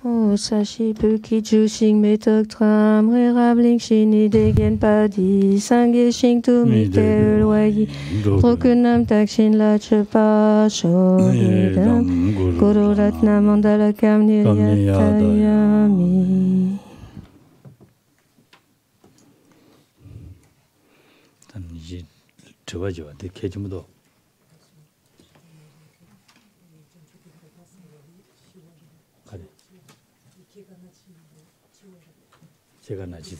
O sashi buki jushin metok tram rabling shini degen padi sange shing tu mikel wayi rokunam takshin la chepa shoridam guru ratna mandala kam niryatayami. 제가 나지.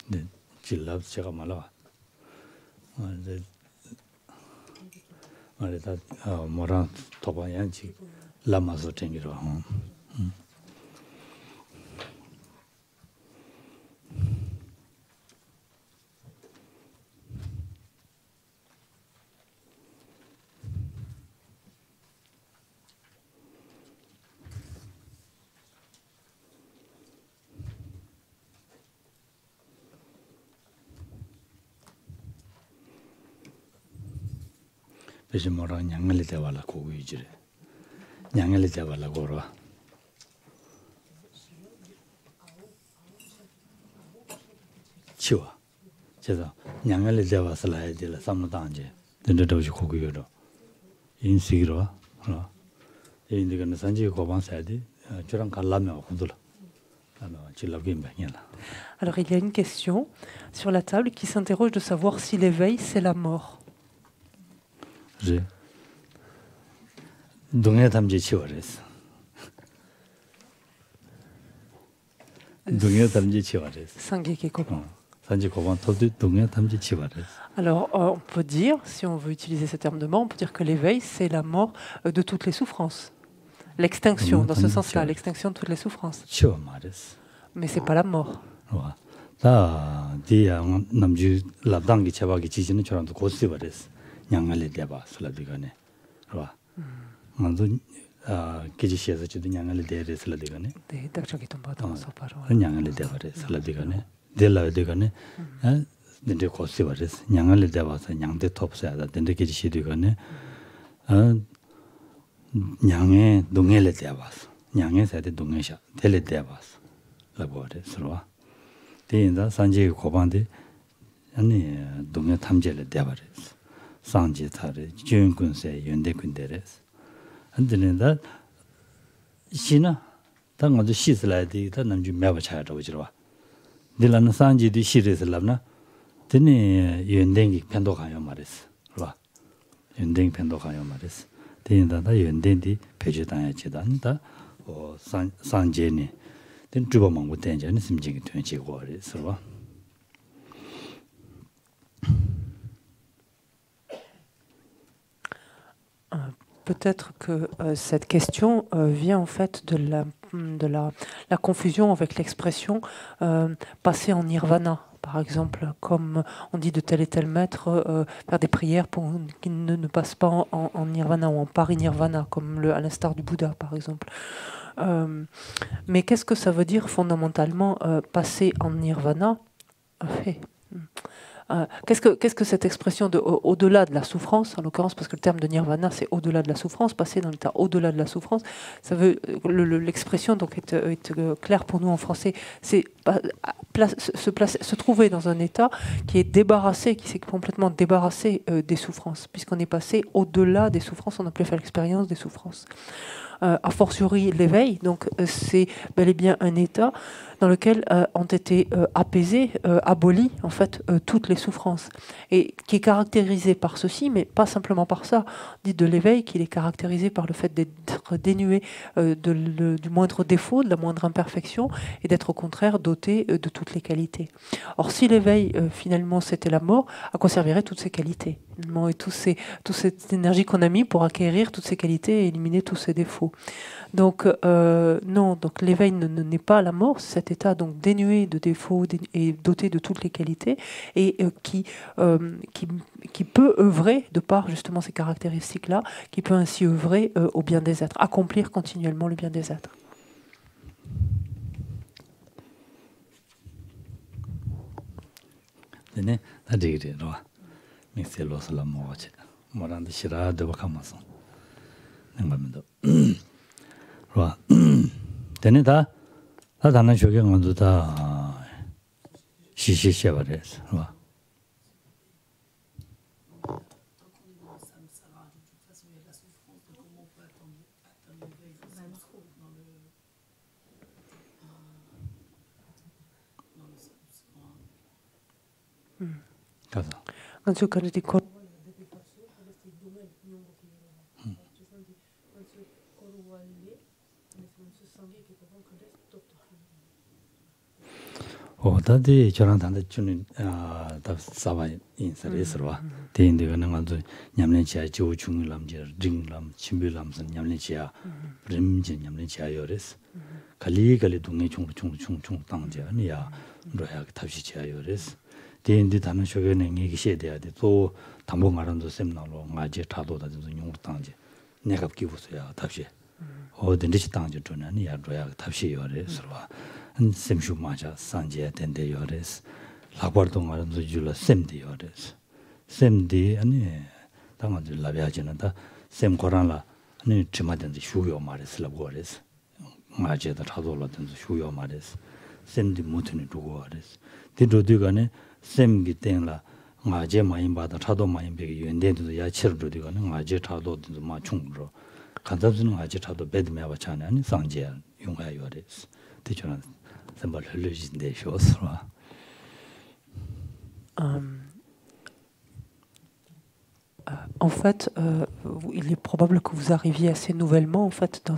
네, 질랍 제가 말아. 이제 말이다. 뭐라 도바양지 라마서 챙기러. 그래서 뭐라 냥을 대발라 고위지래. 냥을 대발라 고로. 치워. 제가 냥을 대발살아야 될 삼노단제. 된다도 고위로. 인식으로. 어. 인디가는 산지 고방사야지. 저랑 갈라면 혼돌. Alors il y a une question sur la table qui s'interroge de savoir si l'éveil c'est la mort. 네. 동해 담지 치워랬어. 동해 담지 치워랬어. Sangeke Koban. 산지 고반 토도 동해 담지 치워랬어. Alors on peut dire, si on veut utiliser ce terme de mort, on peut dire que l'éveil c'est la mort de toutes les souffrances. L'extinction, dans ce sens-là, l'extinction de toutes les souffrances. 치워 말했어. Mais c'est pas la mort. 와. 다 디야 남주 라당기 제박이 지지는 저랑도 고스 버렸어. 냥알이 대봐 슬라디가네. 봐. 먼저 기지시에서 지도 냥알이 대래 슬라디가네. 네, 딱 저기 좀 봐도 서바로. 냥알이 대버래 슬라디가네. 델라디가네. 근데 고스 버렸어. 냥알이 대봐서 냥대 톱사야다. 근데 기지시디가네. 냥에 동해를 대봐서. 냥에 세대 동해샤 델레 대봐서. 라고 그래. 서로와. 대인다 산지 고반데 아니 동해 탐제를 대버렸어. 상지 타르 준군세 연대군데레스 안드는다 시나 당어도 시슬라디 다 남주 매버 차야도 오지라 딜라는 상지디 시르슬랍나 드니 연대기 편도 가요 말했어 봐 연대기 편도 가요 말했어 대인다다 연대디 배제당야지다 안다 상제니 된 주범망고 된자는 심지기 되지고 그래서 봐 Peut-être que cette question vient en fait de la confusion avec l'expression passer en nirvana. Par exemple, comme on dit de tel et tel maître, faire des prières pour qu'il ne passe pas en nirvana ou en parinirvana, comme à l'instar du Bouddha, par exemple. Mais qu'est-ce que ça veut dire fondamentalement passer en nirvana? Qu'est-ce que cette expression de au-delà de la souffrance, en l'occurrence, parce que le terme de nirvana c'est au-delà de la souffrance, passer dans l'état au-delà de la souffrance, ça veut l'expression donc est claire pour nous en français, c'est se trouver dans un état qui est débarrassé, qui s'est complètement débarrassé des souffrances, puisqu'on est passé au-delà des souffrances, on n'a plus fait l'expérience des souffrances. A fortiori l'éveil, donc c'est bel et bien un état dans lequel ont été apaisées, abolies en fait toutes les souffrances, et qui est caractérisé par ceci, mais pas simplement par ça. On dit de l'éveil qu'il est caractérisé par le fait d'être dénué du moindre défaut, de la moindre imperfection, et d'être au contraire doté de toutes les qualités. Or si l'éveil finalement c'était la mort, à quoi serviraient toutes ces qualités et toute cette énergie qu'on a mis pour acquérir toutes ces qualités et éliminer tous ces défauts? Donc non, donc l'éveil n'est pas la mort, c'est cet état donc dénué de défauts et doté de toutes les qualités, et qui peut œuvrer de par justement ces caractéristiques-là, qui peut ainsi œuvrer au bien des êtres, accomplir continuellement le bien des êtres. 능감도 와 되네다 다 다는 저게 먼저 다 시시시해 버렸어 와 Anzu kan di kor 다들 저랑 단대 주는 다 사바 인사레스로와 대인들은 아주 냠내지야 저 중람지 링람 침빌람선 냠내지야 림진 냠내지야 요레스 갈리갈리 동네 중중중중 당제 아니야 로야 탑시지야 요레스 대인들 다는 쇼게는 얘기 시에 돼야 돼또 담보 말한도 셈나로 맞지 타도다 좀 용을 당제 내가 기부서야 탑시 어딘지 당제 전에 야 로야 탑시 요레스로와 셈슈 맞아 산제 된대 요레스 라과동 말도 줄라 셈디 요레스 셈디 아니 당한지 라비아지는다 셈 고란라 아니 지마된지 슈요 말레스 라고레스 맞제다 타도라든지 슈요 말레스 셈디 못니 두고 와레스 디도디가네 셈기 땡라 맞제 많이 받아 타도 많이 베기 연대도 야치르도 디가네 맞제 타도든지 마충으로 간답스는 맞제 타도 베드메 바차네 아니 상제 용하 요레스 대전한 En fait, il est probable que vous arriviez assez nouvellement en fait dans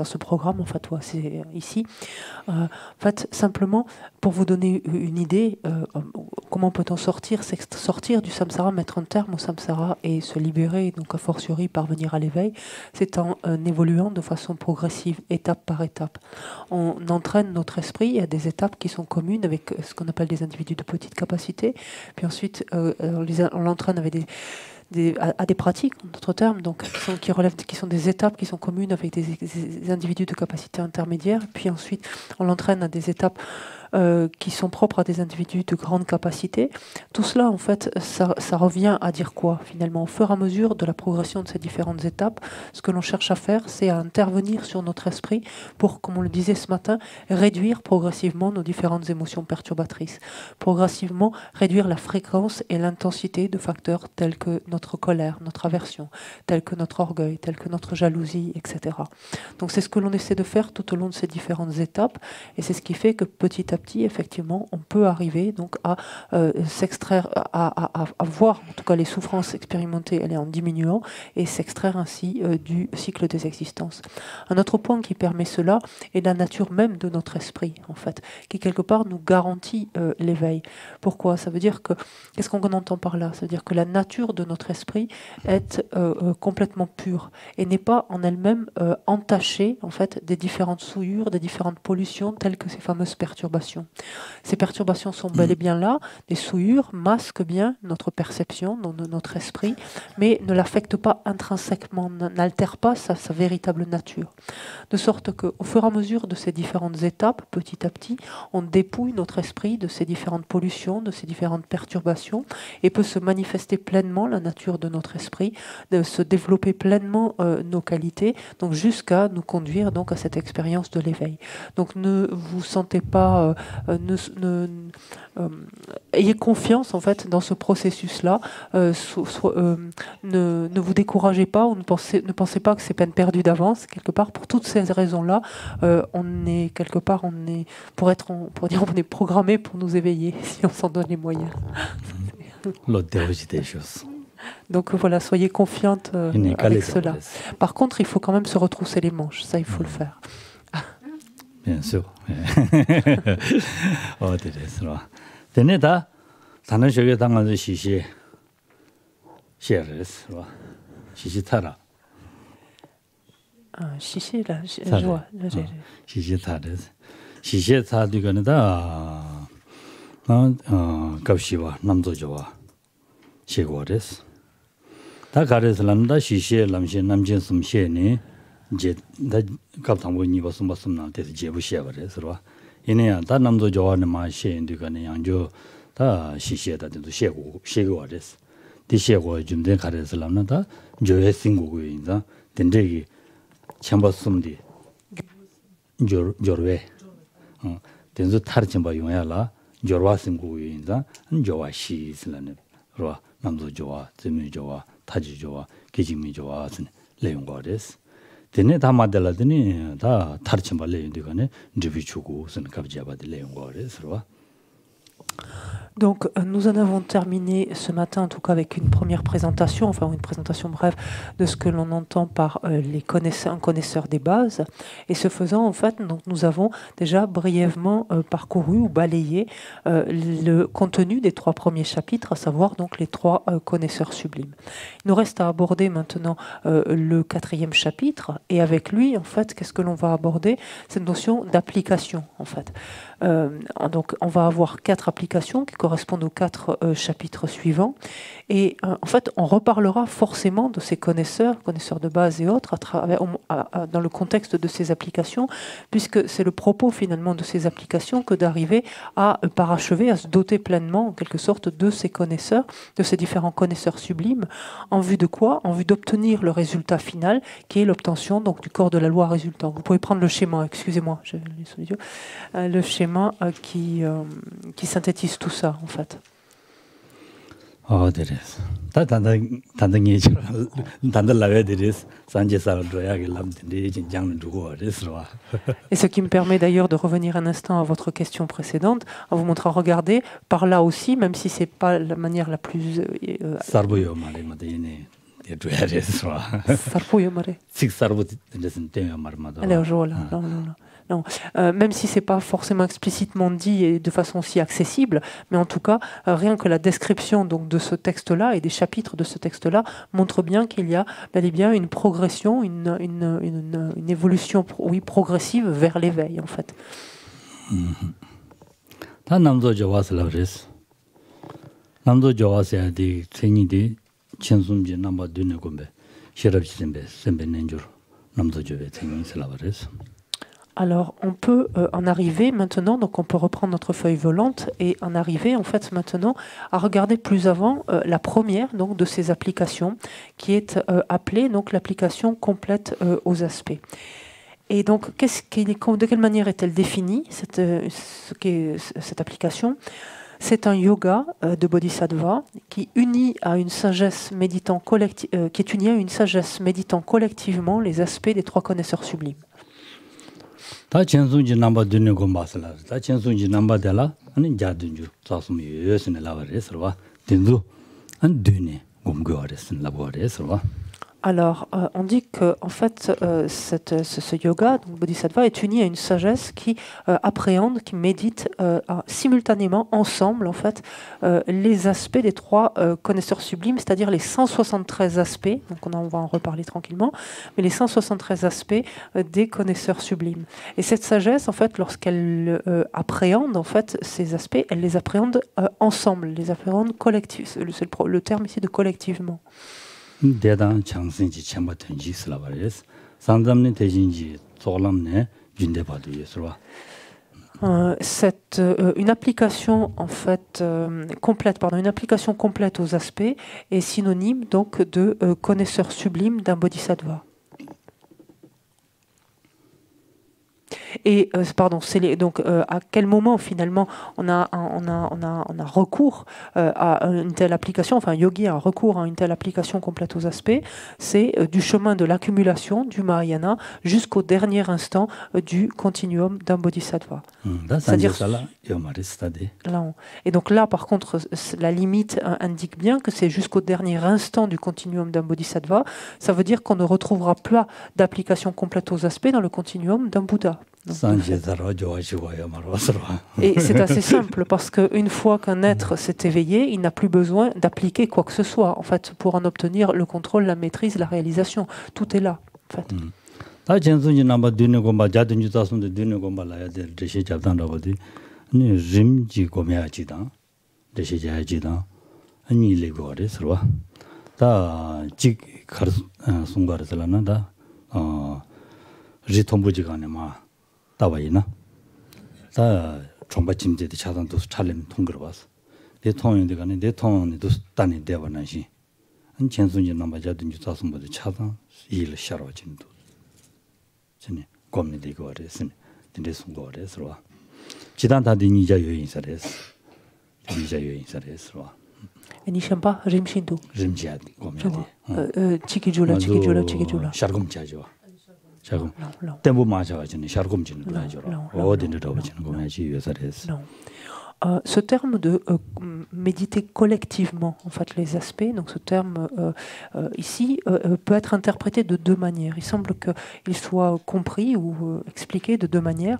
ce programme en fait, c'est ici. En fait, simplement pour vous donner une idée, comment peut-on sortir, c'est sortir du samsara, mettre un terme au samsara et se libérer, donc a fortiori parvenir à l'éveil, c'est en évoluant de façon progressive, étape par étape. On entraîne notre esprit à des étapes qui sont communes avec ce qu'on appelle des individus de petite capacité, puis ensuite on l'entraîne avec à des pratiques, en d'autres termes, donc qui sont des étapes qui sont communes avec des individus de capacité intermédiaire, puis ensuite on l'entraîne à des étapes qui sont propres à des individus de grande capacité. Tout cela, en fait, ça revient à dire quoi, finalement? Au fur et à mesure de la progression de ces différentes étapes, ce que l'on cherche à faire, c'est à intervenir sur notre esprit pour, comme on le disait ce matin, réduire progressivement nos différentes émotions perturbatrices. Progressivement, réduire la fréquence et l'intensité de facteurs tels que notre colère, notre aversion, tels que notre orgueil, tels que notre jalousie, etc. Donc c'est ce que l'on essaie de faire tout au long de ces différentes étapes, et c'est ce qui fait que petit à petit, effectivement, on peut arriver donc à s'extraire, à voir en tout cas les souffrances expérimentées, aller en diminuant et s'extraire ainsi du cycle des existences. Un autre point qui permet cela est la nature même de notre esprit, en fait, qui quelque part nous garantit l'éveil. Pourquoi? Ça veut dire que, qu'est-ce qu'on entend par là? Ça veut dire que la nature de notre esprit est complètement pure et n'est pas en elle-même entachée, en fait, des différentes souillures, des différentes pollutions telles que ces fameuses perturbations. Ces perturbations sont bel et bien là, des souillures masquent bien notre perception, notre esprit, mais ne l'affectent pas intrinsèquement, n'altèrent pas sa véritable nature. De sorte qu'au fur et à mesure de ces différentes étapes, petit à petit, on dépouille notre esprit de ces différentes pollutions, de ces différentes perturbations, et peut se manifester pleinement la nature de notre esprit, de se développer pleinement nos qualités, donc jusqu'à nous conduire donc à cette expérience de l'éveil. Donc ne vous sentez pas ayez confiance en fait dans ce processus-là. Ne vous découragez pas ou ne pensez pas que c'est peine perdue d'avance. Quelque part, pour toutes ces raisons-là, on est quelque part, on est programmé pour nous éveiller si on s'en donne les moyens. Donc voilà, soyez confiante avec cela. Par contre, il faut quand même se retrousser les manches. Ça, il faut le faire. Bien sûr. 되네다. 다른 저게 당하는 시시 셰르스 봐. 시시 타라. 시시 là, je vois. 시시 타르스. 시시 타디가는다. 갑시와 남도저와 시고레스. 다 가르스란다 시시 남신 남진 숨셰니 이제 다 갑당고니 벗음나 돼서 제부시야버레스 봐. 이내야 다 남도 좋아하는 맛이 인디가네 양조 다 시시에다도 시고 시고레스. 디시고 좀된 가르슬람나다 조에 싱고고 인자 된데기 첨바 숨디 조르웨 된저 타르침바 용야라 조르와 싱고고 인자 조와시 슬라네 로와 남도 조와 제미 조와 타지 조와 기지미 조와 슨 레용거데스 되네 다 마델라드니 다 타르침바 레용디가네 드비추고 슨 갑자바데 레용거데스 로와. Donc nous en avons terminé ce matin, en tout cas avec une première présentation, enfin une présentation brève de ce que l'on entend par les connaisseurs des bases. Et ce faisant, en fait, donc, nous avons déjà brièvement parcouru ou balayé le contenu des 3 premiers chapitres, à savoir donc les 3 connaisseurs sublimes. Il nous reste à aborder maintenant le 4e chapitre, et avec lui, en fait, qu'est-ce que l'on va aborder? Cette notion d'application, en fait. Donc on va avoir 4 applications qui correspondent aux 4 chapitres suivants, et en fait on reparlera forcément de ces connaisseurs de base et autres dans le contexte de ces applications, puisque c'est le propos finalement de ces applications que d'arriver à parachever, à se doter pleinement en quelque sorte de ces connaisseurs, de ces différents connaisseurs sublimes, en vue de quoi? En vue d'obtenir le résultat final, qui est l'obtention donc du corps de la loi résultant. Vous pouvez prendre le schéma, excusez-moi, j'ai les sous les yeux, le schéma qui synthétise tout ça en fait. Oh, there is. Et ce qui me permet d'ailleurs de revenir un instant à votre question précédente, en vous montrant, regardez, par là aussi, même si c'est pas la manière la plus... Non. Même si ce n'est pas forcément explicitement dit et de façon aussi accessible, mais en tout cas, rien que la description donc, de ce texte-là et des chapitres de ce texte-là montre bien qu'il y a bel et bien une progression, une évolution progressive vers l'éveil, en fait. Alors, on peut en arriver maintenant, donc on peut reprendre notre feuille volante et en arriver en fait maintenant à regarder plus avant la première donc de ces applications qui est appelée donc l'application complète aux aspects. Et donc, de quelle manière est-elle définie cette application? C'est un yoga de bodhisattva qui est uni à une sagesse méditant collectivement les aspects des 3 connaisseurs sublimes. 다 전송지 넘버 되는 거 맞으라. 다 전송지 넘버 되라. 아니 자든주 자스미 예스네 라바레스와 된도 안 되네. 공교하레스 라바레스와. Alors, on dit que en fait, ce yoga, donc bodhisattva, est uni à une sagesse qui appréhende, qui médite simultanément, ensemble, en fait, les aspects des 3 connaisseurs sublimes, c'est-à-dire les 173 aspects, donc on va en reparler tranquillement, mais les 173 aspects des connaisseurs sublimes. Et cette sagesse, en fait, lorsqu'elle appréhende, en fait, ces aspects, elle les appréhende ensemble, les appréhende collectivement. C'est le terme ici de collectivement. 대단 장생지 첨부 된지 슬라바레스 상담내 대진지 조람내 준대바도 예술와 une application en fait une application complète aux aspects est synonyme donc de connaisseur sublime d'un bodhisattva. Et donc à quel moment finalement on a recours à une telle application, enfin un yogi a recours à une telle application complète aux aspects, c'est du chemin de l'accumulation du Mahayana jusqu'au dernier instant du continuum d'un bodhisattva. C'est-à-dire et donc là par contre la limite indique bien que c'est jusqu'au dernier instant du continuum d'un bodhisattva. Ça veut dire qu'on ne retrouvera pas d'application complète aux aspects dans le continuum d'un Bouddha. Et c'est assez simple parce qu'une fois qu'un être s'est éveillé, il n'a plus besoin d'appliquer quoi que ce soit en fait pour en obtenir le contrôle, la maîtrise, la réalisation. Tout est là en fait. 다와이나 다 총바침제의 차단도 차림 통그러 봤어. 내 통연데 간에 내 통에도 단이 되어나시 전순지 남바자든 주사선보다 차단 일 샤로진도 전에 고민이 되고 그랬으니 근데 송거래서 지단 다들 니자 여인사래서 니자 여인사래서 Nishampa, Rimshindu. rim지야 고민이 Chikijula. 샤르금자죠 샤금 tempo 마셔가지고 샤르금지는 거죠 어디를 더버지는 거야지 위해서래서 Ce terme de méditer collectivement en fait les aspects, donc ce terme ici peut être interprété de deux manières. Il semble qu'il soit compris ou expliqué de deux manières.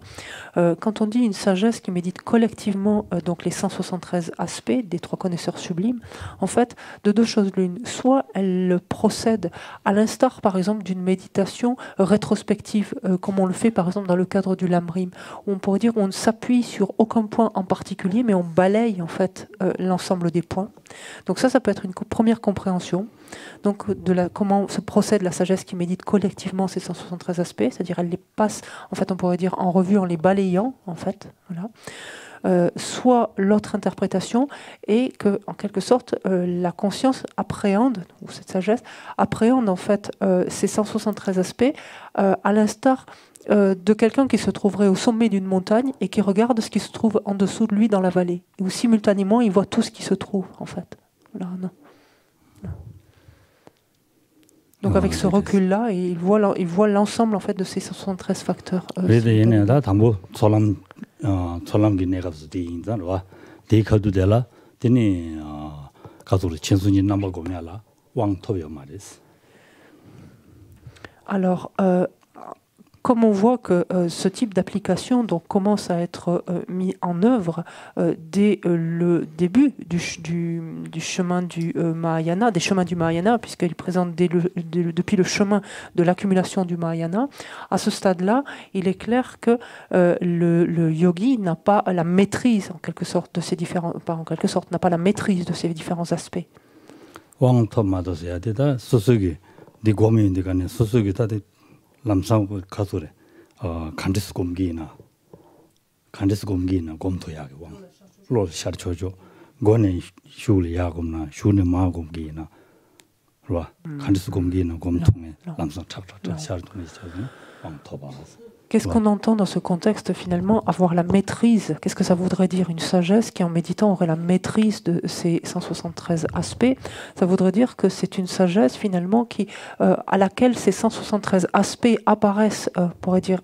Quand on dit une sagesse qui médite collectivement donc les 173 aspects des trois connaisseurs sublimes, en fait de deux choses l'une. Soit elle procède à l'instar par exemple d'une méditation rétrospective comme on le fait par exemple dans le cadre du Lamrim, où on pourrait dire on ne s'appuie sur aucun point en particulier mais on balaye en fait l'ensemble des points. Donc ça peut être une première compréhension. Donc comment se procède la sagesse qui médite collectivement ces 173 aspects, c'est-à-dire elle les passe, en fait on pourrait dire en revue en les balayant en fait. Voilà. Soit l'autre interprétation est que en quelque sorte la conscience appréhende, ou cette sagesse appréhende en fait ces 173 aspects à l'instar de quelqu'un qui se trouverait au sommet d'une montagne et qui regarde ce qui se trouve en dessous de lui dans la vallée. Où simultanément, il voit tout ce qui se trouve, en fait. Voilà, non. Donc avec ce recul-là, il voit l'ensemble en fait, de ces 73 facteurs. Alors, comme on voit que ce type d'application donc, commence à être mis en œuvre dès le début du chemin du Mahayana, des chemins du Mahayana, puisqu'il présente depuis le chemin de l'accumulation du Mahayana, à ce stade-là, il est clair que le yogi n'a pas la maîtrise, en quelque sorte, de ces différents, pas en quelque sorte, n'a pas la maîtrise de ces différents aspects. 람상 가서래 간디스 곰기나 곰토야게 왕 로 샤르초죠 고네 슈리 야곰나 슈네 마곰기나 로 간디스 곰기나 곰통에 람상 찹찹 샤르토네 저기 왕 토바스 Qu'est-ce qu'on entend dans ce contexte finalement? Avoir la maîtrise, qu'est-ce que ça voudrait dire? Une sagesse qui en méditant aurait la maîtrise de ces 173 aspects. Ça voudrait dire que c'est une sagesse finalement qui, à laquelle ces 173 aspects apparaissent, on pourrait dire,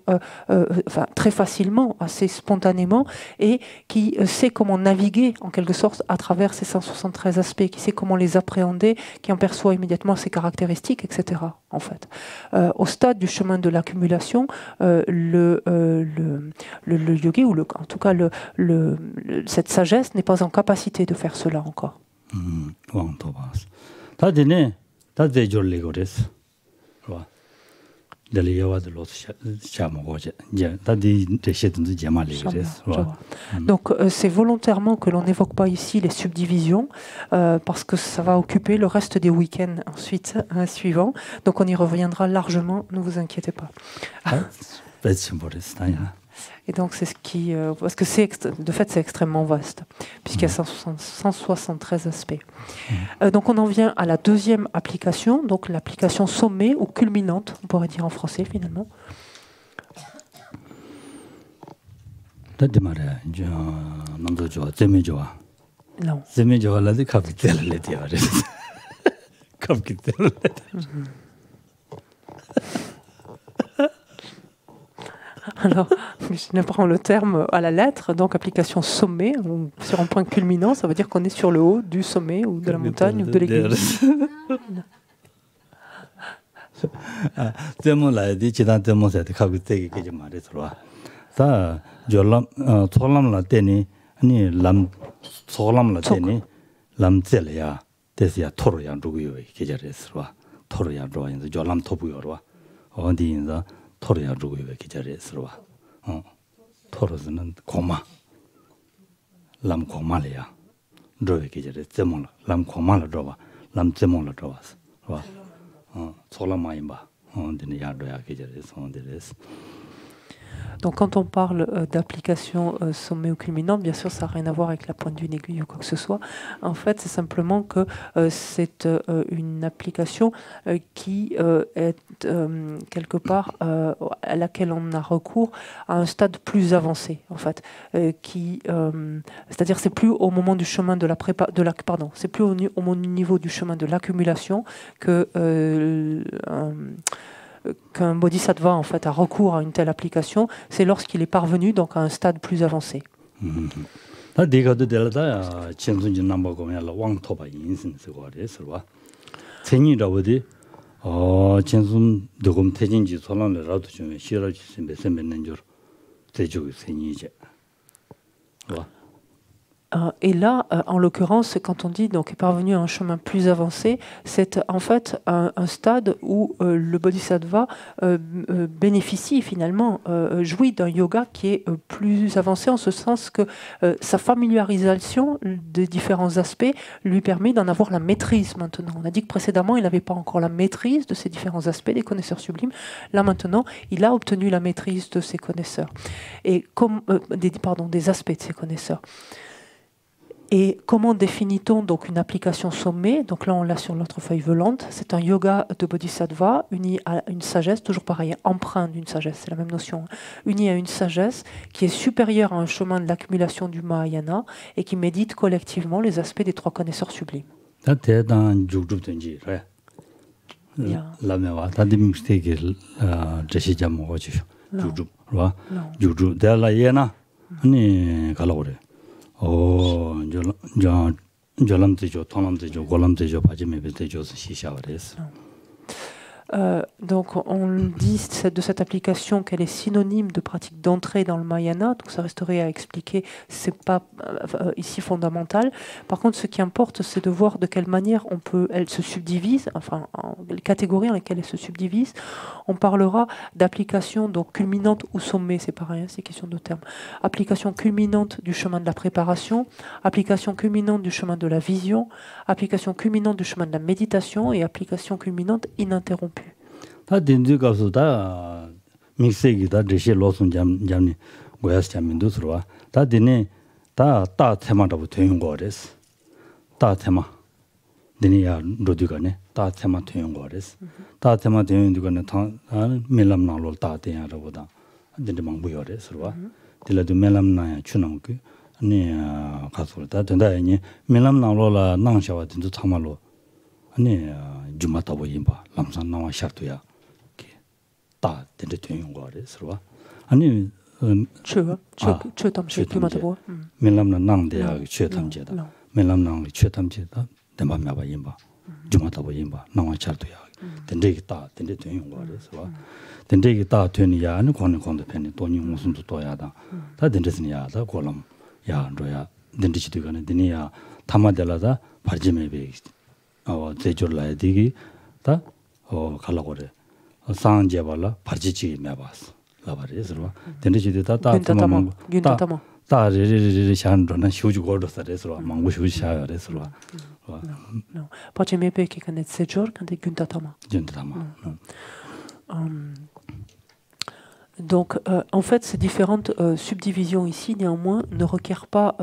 très facilement, assez spontanément, et qui sait comment naviguer en quelque sorte à travers ces 173 aspects, qui sait comment les appréhender, qui en perçoit immédiatement ses caractéristiques, etc. En fait. Au stade du chemin de l'accumulation, le yogi, ou en tout cas cette sagesse n'est pas en capacité de faire cela encore. Donc c'est volontairement que l'on n'évoque pas ici les subdivisions parce que ça va occuper le reste des week-ends ensuite suivants. Donc on y reviendra largement, ne vous inquiétez pas. Et donc c'est ce qui... parce que de fait c'est extrêmement vaste, puisqu'il y a 173 aspects. Donc on en vient à la deuxième application, donc l'application sommet ou culminante, on pourrait dire en français finalement. Non. Alors, je prends le terme à la lettre, donc application sommet, sur un point culminant, ça veut dire qu'on est sur le haut du sommet ou de la montagne ou de l'église. 토르야 루고에 기자리에서 토르는 고마 람 고마래야 루에 기자리 제몰 람 고마라 줘봐 람 제몰라 줘봐서 와 솔라마임바 언데네 야로야 기자리에서 언데레스 Donc quand on parle d'application sommet ou culminante, bien sûr, ça n'a rien à voir avec la pointe d'une aiguille ou quoi que ce soit. En fait, c'est simplement que c'est une application qui est quelque part à laquelle on a recours à un stade plus avancé, en fait, c'est-à-dire c'est plus au moment du chemin de la c'est plus au niveau du chemin de l'accumulation que qu'un bodhisattva en fait a recours à une telle application, c'est lorsqu'il est parvenu donc à un stade plus avancé. Et là, en l'occurrence, quand on dit donc est parvenu à un chemin plus avancé, c'est en fait un stade où le bodhisattva bénéficie finalement, jouit d'un yoga qui est plus avancé en ce sens que sa familiarisation des différents aspects lui permet d'en avoir la maîtrise maintenant. On a dit que précédemment, il n'avait pas encore la maîtrise de ces différents aspects des connaisseurs sublimes. Là maintenant, il a obtenu la maîtrise de ces connaisseurs, et des aspects de ces connaisseurs. Et comment définit-on donc une application sommet? Donc là, on l'a sur notre feuille volante. C'est un yoga de bodhisattva uni à une sagesse, toujours pareil, empreinte d'une sagesse, c'est la même notion, uni à une sagesse qui est supérieure à un chemin de l'accumulation du Mahayana et qui médite collectivement les aspects des trois connaisseurs sublimes. Donc on dit de cette application qu'elle est synonyme de pratique d'entrée dans le Mahayana, donc ça resterait à expliquer, c'est pas ici fondamental. Par contre, ce qui importe, c'est de voir de quelle manière elle se subdivise, enfin les catégories dans lesquelles elle se subdivise. On parlera d'application donc culminante ou sommet, c'est pareil, hein, c'est question de termes. Application culminante du chemin de la préparation, application culminante du chemin de la vision, application culminante du chemin de la méditation et application culminante ininterrompue. 다 딘드가서 다 믹스기다 제시 로슨 잠니 고야스 잠민도 들어와 다 디네 다 테마도 되는 거레스 다 테마 디니야 로디가네 다 테마 되는 거레스 다 테마 되는 거는 다 멜람나로 다 되야라보다 딘데 망부여레스 들어와 딜라도 멜람나야 추는 그 아니 가서다 된다니 멜람나로라 낭샤와 딘도 참말로 아니 주마타보 임바 람산 나와 샤투야 다 된데 되는 거레스와 아니 최 담시 주마타보 멜람나 낭데야 최 담제다 멜람나리 최 담제다 대마마바 임바 주마타보 임바 나와 샤투야 된데 다 된데 되는 거레스와 된데 다 되니야 아니 권은 펜이 돈이 무슨 도야다 다 된데스니야다 골람 야 로야 된디지도 가는 되니야 타마델라다 바지메베 제졸라이디기 다 갈라고래 상제발라 바지치 메바스 라바레스로 된디지도 다 다리리리 샤는도나 휴주고도서레스로 망고 휴샤야레스로 바지메베 키간에 제졸 간데 군타타마 Donc, en fait, ces différentes subdivisions ici, néanmoins, ne requièrent pas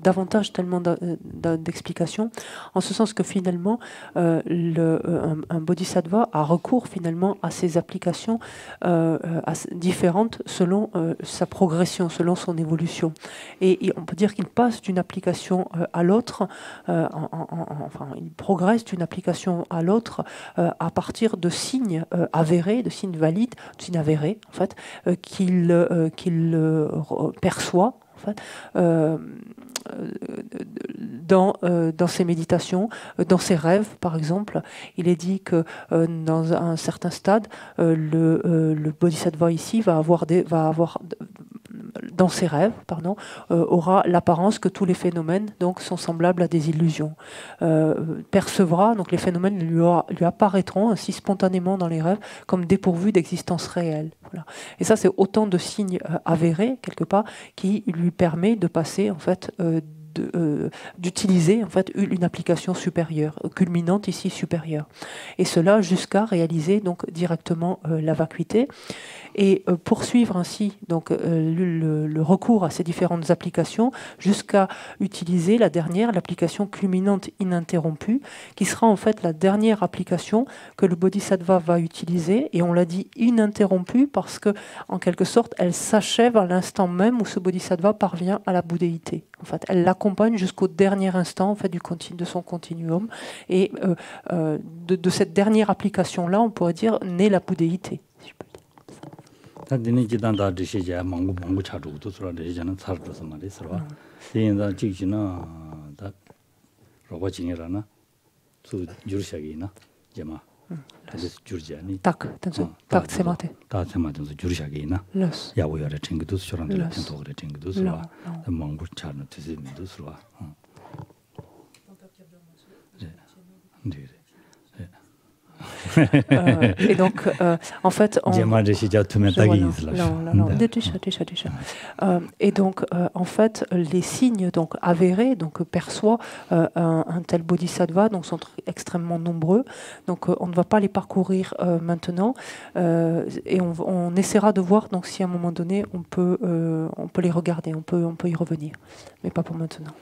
davantage d'explications, en ce sens que finalement, un bodhisattva a recours finalement à ces applications différentes selon sa progression, selon son évolution. Et on peut dire qu'il passe d'une application à l'autre, enfin, il progresse d'une application à l'autre à partir de signes avérés, de signes valides, de signes avérés, en fait, qu'il perçoit en fait, dans ses méditations, dans ses rêves, par exemple. Il est dit que dans un certain stade, le bodhisattva ici va avoir dans ses rêves, aura l'apparence que tous les phénomènes donc sont semblables à des illusions. Percevra, donc les phénomènes lui apparaîtront ainsi spontanément dans les rêves comme dépourvus d'existence réelle. Voilà. Et ça, c'est autant de signes avérés quelque part qui lui permet de passer en fait d'utiliser en fait une application supérieure, culminante ici supérieure. Et cela jusqu'à réaliser donc directement la vacuité. Et poursuivre ainsi donc, le recours à ces différentes applications jusqu'à utiliser la dernière, l'application culminante ininterrompue, qui sera en fait la dernière application que le Bodhisattva va utiliser. Et on l'a dit ininterrompue parce que, en quelque sorte, elle s'achève à l'instant même où ce Bodhisattva parvient à la bouddhéité. En fait, elle l'accompagne jusqu'au dernier instant en fait, de son continuum. Et de cette dernière application-là, on pourrait dire, naît la bouddhéité. 다들 지단다 드시자 망고 차주도 소라되잖아 살아서 말이서와 대인다 직지나 다 로바징이라나 수 주르샤기나 제마 그래서 주르자니 딱 세마테 다 세마든서 주르샤기나 야고야래 챙기도 소란들 텐도 그래 챙기도 소와 망고 차는 드시면도 소와 네. Et donc, en fait, et donc, en fait, les signes donc avérés, donc perçoit un tel bodhisattva, donc sont extrêmement nombreux. Donc, on ne va pas les parcourir maintenant, et on essaiera de voir donc si à un moment donné on peut les regarder, on peut y revenir, mais pas pour maintenant.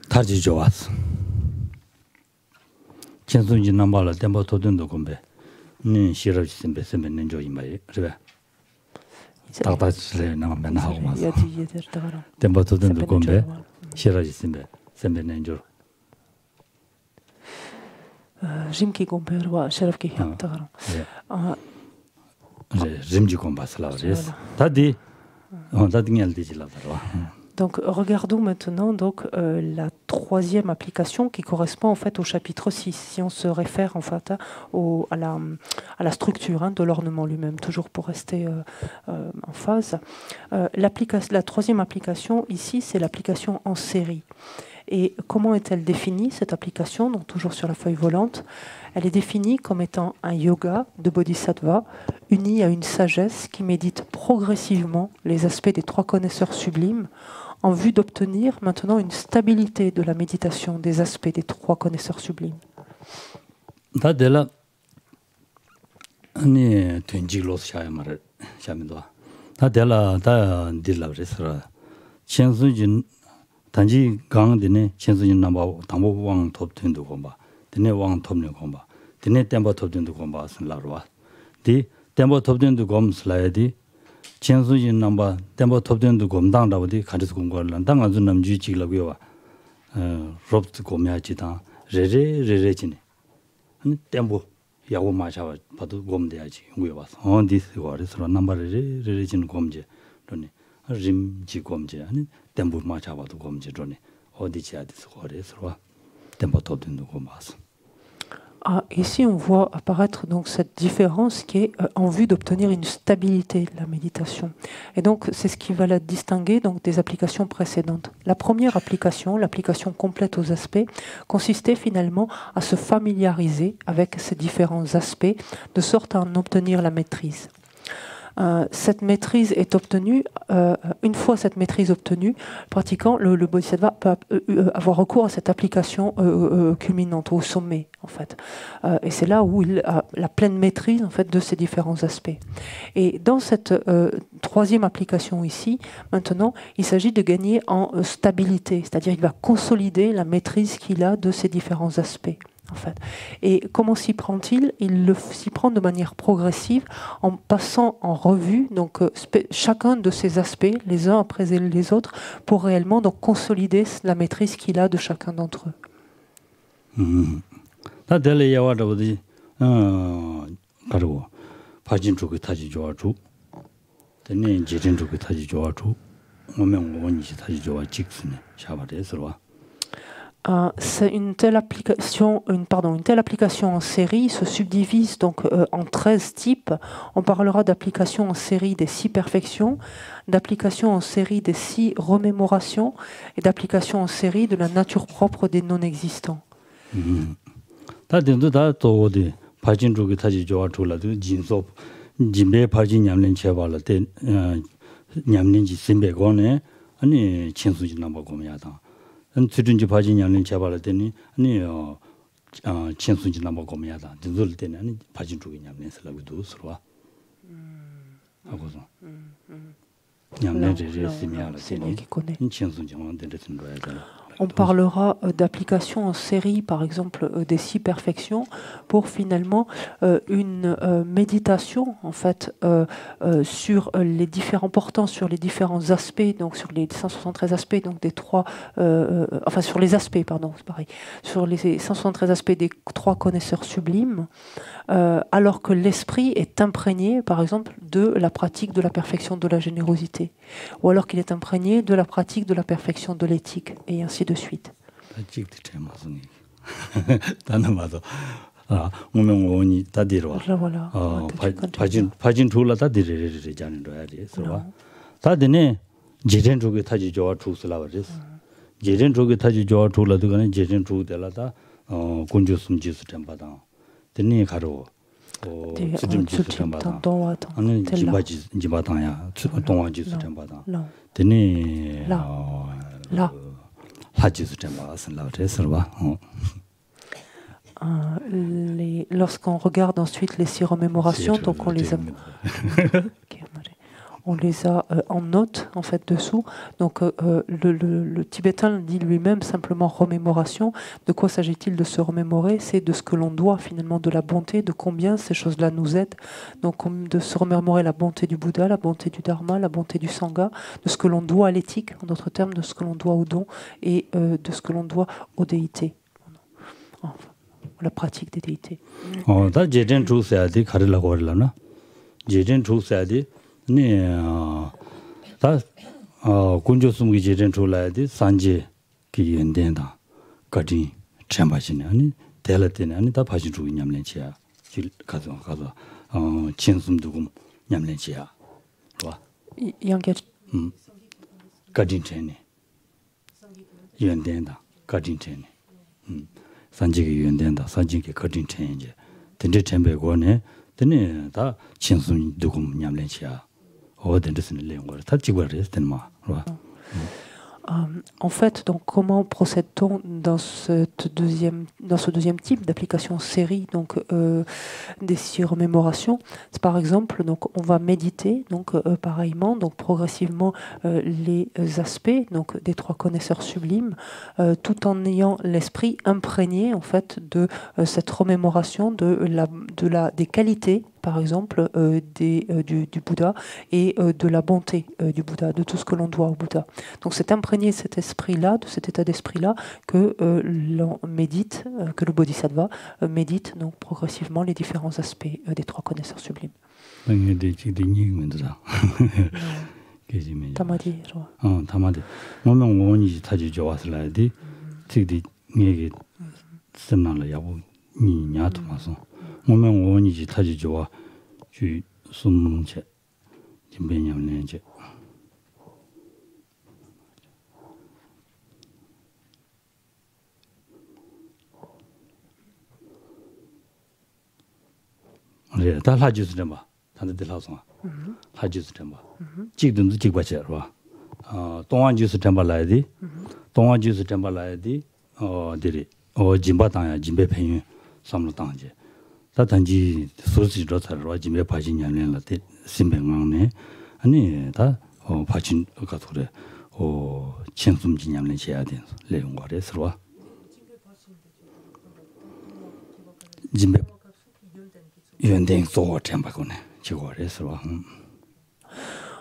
타지 좋았어. 천순지 남발라 템버 토든도 건배. 니 싫어지신 배세면 줘 이마에. 그래. 딱딱스레 나만 하고 맞아. 템버 토든도 건배. 싫어지신 배. 세면 줘. 짐키 곰베르와 셰르키 향타가로. 네. 짐지 곰바슬라레스. 다디 다딩엘디지라더라. Donc, regardons maintenant donc, la troisième application qui correspond en fait au chapitre 6, si on se réfère en fait à la structure de l'ornement lui-même, toujours pour rester en phase. La troisième application ici, c'est l'application en série. Et comment est-elle définie, cette application? Donc, toujours sur la feuille volante, elle est définie comme étant un yoga de bodhisattva uni à une sagesse qui médite progressivement les aspects des trois connaisseurs sublimes en vue d'obtenir maintenant une stabilité de la méditation des aspects des trois connaisseurs sublimes. 단지 강되네 천수진 남바 담보왕 톱된도 공바 드네 왕 톱네 공바 드네 템버 톱된도 공바 슬라로와 디 템버 톱된도 곰 슬라이디 천수진 남바 템버 톱된도 곰당다고디 가르스 공거를 당아주 남주 지라고요 롭트 고미하지다 레레지네 아니 템버 야고 마샤 봐도 곰돼야지 왜 와서 디스 거래서 남바레 레레진 곰제 그러니 림지 곰제 아니 tempo machabato comme je donne odicia de soirée tempo top de gomas. Ici, on voit apparaître donc cette différence qui est en vue d'obtenir une stabilité de la méditation. Et donc, c'est ce qui va la distinguer donc, des applications précédentes. La première application, l'application complète aux aspects, consistait finalement à se familiariser avec ces différents aspects, de sorte à en obtenir la maîtrise. Cette maîtrise est obtenue, une fois cette maîtrise obtenue, pratiquant le bodhisattva peut avoir recours à cette application culminante, au sommet en fait. Et c'est là où il a la pleine maîtrise en fait de ces différents aspects. Et dans cette troisième application ici, maintenant, il s'agit de gagner en stabilité, c'est-à-dire il va consolider la maîtrise qu'il a de ces différents aspects. En fait. Et comment s'y prend-il? Il s'y prend de manière progressive en passant en revue donc, chacun de ces aspects, les uns après les autres, pour réellement donc, consolider la maîtrise qu'il a de chacun d'entre eux. Une telle application en série se subdivise donc en 13 types. On parlera d'application en série des 6 perfections, d'application en série des 6 remémorations et d'application en série de la nature propre des non-existants. 냠린지 심배고네 아니 친수지 넘어 고미야다 은 바지 냠린 잡아라 되니 아니 친수지 넘어 고미야다 진들 때는 아니 바지 쪽에 냠린 살라고도 서로 하고서 냠린지 심이야라 되니 친수지 원데 된거야 On parlera d'application en série, par exemple des 6 perfections, pour finalement une méditation en fait sur les différents portants, sur les différents aspects, donc sur les 173 aspects, donc des trois, enfin sur les aspects, pardon, c'est pareil, sur les 173 aspects des 3 connaisseurs sublimes, alors que l'esprit est imprégné, par exemple, de la pratique de la perfection de la générosité, ou alors qu'il est imprégné de la pratique de la perfection de l'éthique, et ainsi de suite. Voilà. 바진 둘라다 디레레레자는 거야지. 서로. 다드네 제전 쪽에 타지 좋아 주스라 그랬어. 제전 쪽에 타지 좋아 둘라도 그는 제전 쪽에다가 군주숨 지수 좀 받아. 드니 가로 지금 지수 좀 받아. 아니 지바지 지바다야. 동안 지수 좀 받아. 드니 라 Lorsqu'on regarde ensuite les 6 remémorations, donc on les a en note en fait dessous. Donc le tibétain dit lui-même simplement remémoration. De quoi s'agit-il de se remémorer? C'est de ce que l'on doit finalement, de la bonté, de combien ces choses-là nous aident. Donc de se remémorer la bonté du Bouddha, la bonté du Dharma, la bonté du Sangha, de ce que l'on doit à l'éthique, en d'autres termes, de ce que l'on doit au don et de ce que l'on doit aux déités. Enfin, la pratique des déités. 네, 다 군조숨기 제전 졸라야지 산제 기연된다. 거기 챔바시네. 아니 델라테네. 아니 다 바시 주기 냠len치야. 가서 친숨 두고 냠len치야. 봐. 양게 거진체네. 연된다. 거진체네. 산제기 연된다. 산제기 거진체 이제 된제 챔배고네. 되네. 다 친숨 두고 냠len치야. En fait, donc, comment procède-t-on dans ce deuxième type d'application série, donc des 6 remémorations? C'est par exemple, donc, on va méditer, donc pareillement, donc progressivement les aspects, donc des 3 connaisseurs sublimes, tout en ayant l'esprit imprégné en fait de cette remémoration des qualités, par exemple, du Bouddha et de la bonté du Bouddha, de tout ce que l'on doit au Bouddha. Donc c'est imprégné cet esprit-là, de cet état d'esprit-là, que l'on médite, que le Bodhisattva médite donc progressivement les différents aspects des 3 connaisseurs sublimes. Tamadi, je vois. Tamadi. Moi, on taji jowasladi, tigdi ngege semnala yabu ni nyatu maso. Moi, on taji jowa ju sumche jimbenyam lenje. 그래, 다 하지스 좀 봐. 다들 하서. 하지스 좀 봐. 찍든지 찍바셔 봐. 동안 주스 좀 발라야지. 동안 주스 좀 발라야지. 데리. 짐바당야 짐베 팽이 삼로 당제. 다 단지 소지로 살아 짐베 바진냐는 라데 심뱅왕네. 아니 다 바진 가서 그래. 친숨진냐는 해야 돼. 내용거래 서로. 짐베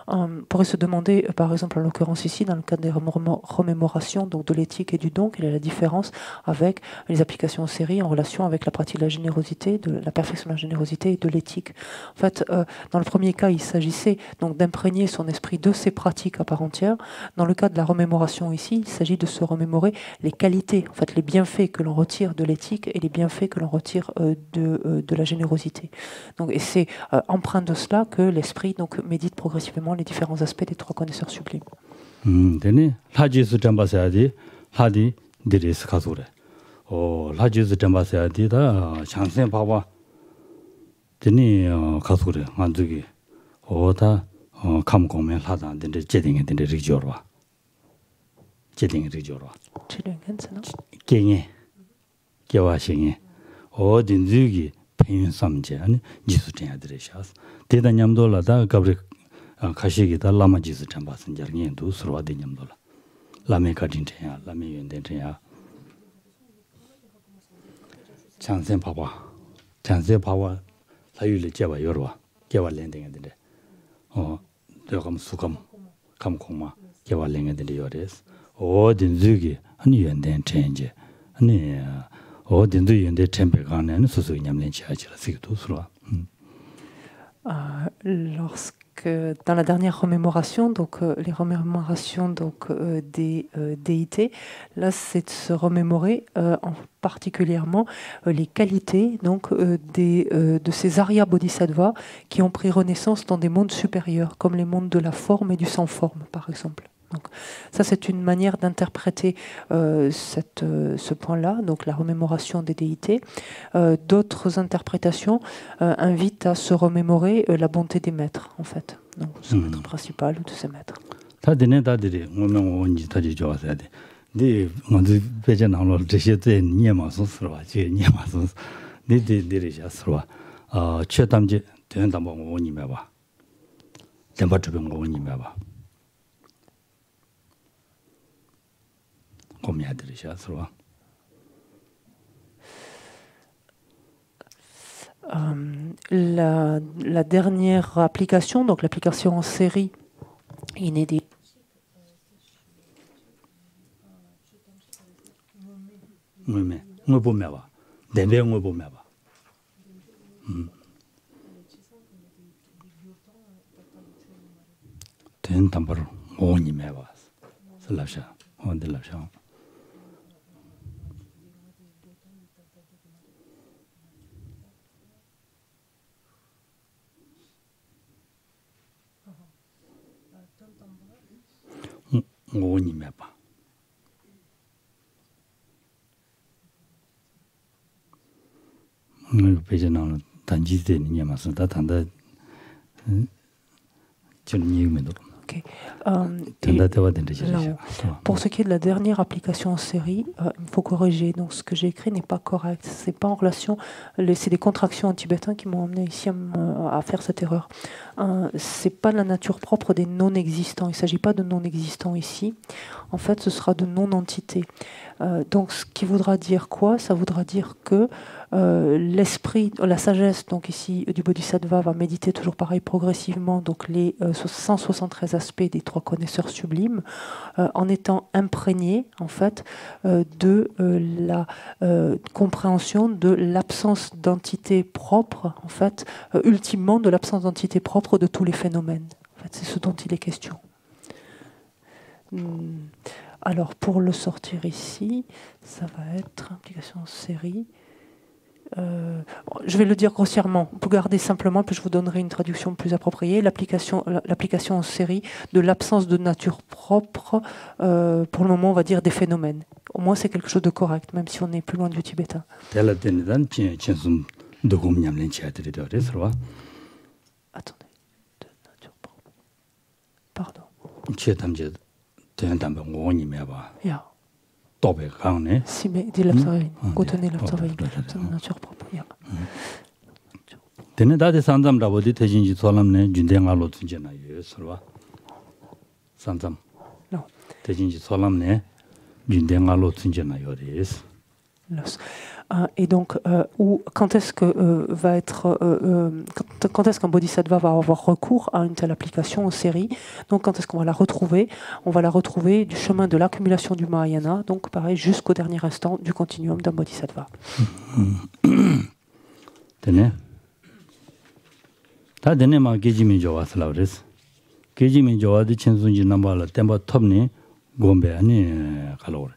On pourrait se demander, par exemple, en l'occurrence ici, dans le cadre des remémorations donc de l'éthique et du don, quelle est la différence avec les applications en série en relation avec la pratique de la générosité, de la perfection de la générosité et de l'éthique. En fait, dans le premier cas, il s'agissait donc d'imprégner son esprit de ces pratiques à part entière. Dans le cas de la remémoration ici, il s'agit de se remémorer les qualités, en fait, les bienfaits que l'on retire de l'éthique et les bienfaits que l'on retire de la générosité. Donc, et c'est empreint de cela que l'esprit donc médite progressivement les différents aspects des 3 connaisseurs sublimes. 되네. 라지스 잠바사야지. 하디 디리스 가소래. 라지스 잠바사야디다. 장생 봐봐. 되니 가소래. 안주기. 다 감공면 하다 된데 제딩에 된데 리조와 제딩 리조와 갱에 개와싱에 어딘 주기 평균 삼제 아니 지수전야 들으셔서 대단냠돌라다 가브리 가시기다 라마 지수전 봤은 자르니도 서로와대 냠돌라 라메 가진전야 라메 연된전야 장생 봐봐 장생 봐봐 사유를 제가 열어와 개와 랜딩인데 저감 수감 감공마 개와 랜딩인데 열어서 어딘 주기 아니 연된 체인지 아니 어딘도 연된 템페가는 수수 냠낸 지하지라 시도 서로 Lorsque dans la dernière remémoration, donc les remémorations donc des déités, là c'est de se remémorer particulièrement les qualités donc de ces Arya Bodhisattvas qui ont pris renaissance dans des mondes supérieurs, comme les mondes de la forme et du sans forme, par exemple. Donc, ça, c'est une manière d'interpréter ce point-là, donc la remémoration des déités. D'autres interprétations invitent à se remémorer la bonté des maîtres, en fait, donc ce maître principal ou de ses maîtres. La dernière application, donc l'application en série inédite. Okay. Pour ce qui est de la dernière application en série, il faut corriger. Donc, ce que j'ai écrit n'est pas correct. C'est pas en relation. C'est des contractions en tibétain qui m'ont amené ici à faire cette erreur. C'est pas la nature propre des non-existants. Il ne s'agit pas de non-existants ici. En fait, ce sera de non-entité. Donc, ce qui voudra dire quoi? Ça voudra dire que l'esprit, la sagesse, donc ici du Bodhisattva, va méditer toujours pareil progressivement, donc les 173 aspects des trois connaisseurs sublimes, en étant imprégné en fait de la compréhension de l'absence d'entité propre, en fait, ultimement de l'absence d'entité propre de tous les phénomènes. En fait, c'est ce dont il est question. Alors, pour le sortir ici, ça va être implication en série. Je vais le dire grossièrement, pour garder simplement, puis je vous donnerai une traduction plus appropriée. L'application en série de l'absence de nature propre, pour le moment, on va dire des phénomènes. Au moins, c'est quelque chose de correct, même si on est plus loin du tibétain. Attendez. De nature propre. Pardon. Yeah. Si, mais dis l'absorber. Gotenez l'absorber. C'est une nature propre. Tenedade Sandam Rabodi Tejinji Solamne, Jundenalo Tunjana, Yusra Sandam. Non. Tejinji Solamne, Jundenalo Tunjana, Yoris. Et donc, quand est-ce que va être, quand est-ce qu'un bodhisattva va avoir recours à une telle application en série? Donc, quand est-ce qu'on va la retrouver? On va la retrouver du chemin de l'accumulation du Mahayana, donc pareil jusqu'au dernier instant du continuum d'un bodhisattva. Tenez. Ta dene ma gejimi jowa slavres. Gejimi jowa de chensunji nambala temba topni gombe ani kalore.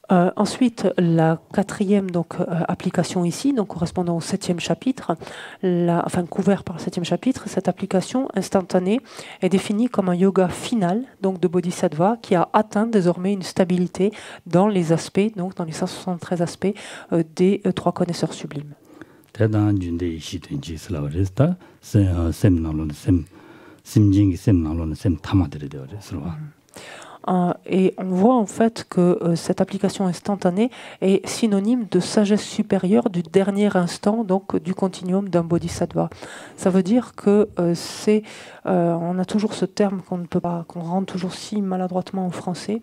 Ensuite, la quatrième application ici, donc correspondant au 7e chapitre, enfin couvert par le 7e chapitre, cette application instantanée est définie comme un yoga final, donc de Bodhisattva, qui a atteint désormais une stabilité dans les aspects, donc dans les 173 aspects des trois connaisseurs sublimes. Et on voit en fait que cette application instantanée est synonyme de sagesse supérieure du dernier instant, donc du continuum d'un bodhisattva. Ça veut dire que on a toujours ce terme qu'on rend toujours si maladroitement en français,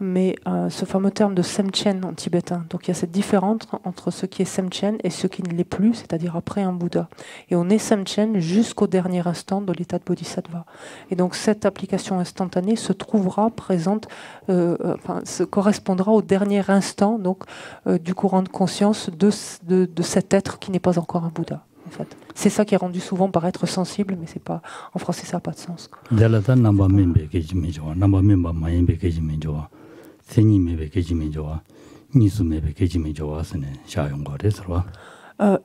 mais ce fameux terme de Semchen en tibétain. Donc il y a cette différence entre ce qui est Semchen et ce qui ne l'est plus, c'est-à-dire après un Bouddha. Et on est Semchen jusqu'au dernier instant de l'état de Bodhisattva. Et donc cette application instantanée se trouvera présente, correspondra au dernier instant donc, du courant de conscience de cet être qui n'est pas encore un Bouddha. En fait. C'est ça qui est rendu souvent par être sensible, mais c'est pas, en français ça n'a pas de sens.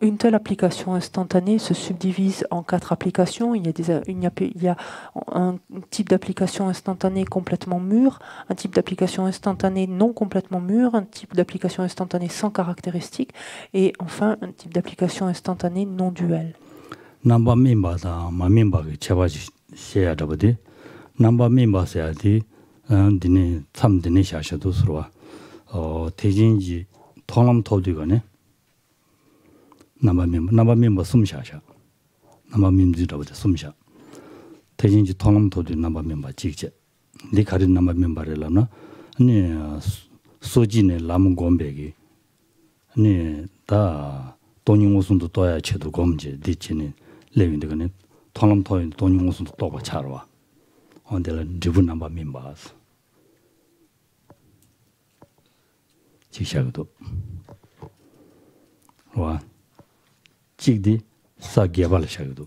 Une telle application instantanée se subdivise en 4 applications. Il y a un type d'application instantanée complètement mûre, un type d'application instantanée non complètement mûre, un type d'application instantanée sans caractéristiques, et enfin un type d'application instantanée non duel. dine tham dine shasha do surwa tejinji thonglam thodi gane namba memba sum shasha namba memji do sum sha tejinji thonglam thodi namba memba jikje likari namba memba relana ni soji ne lam gombegi ni da 돈이 오순도 떠야 채도 검제 디치니 레윈데 gane thonglam thodi 돈이 오순도 떠가 차러와 onde driven number members 지샤도 와 찍디 사게발 샤도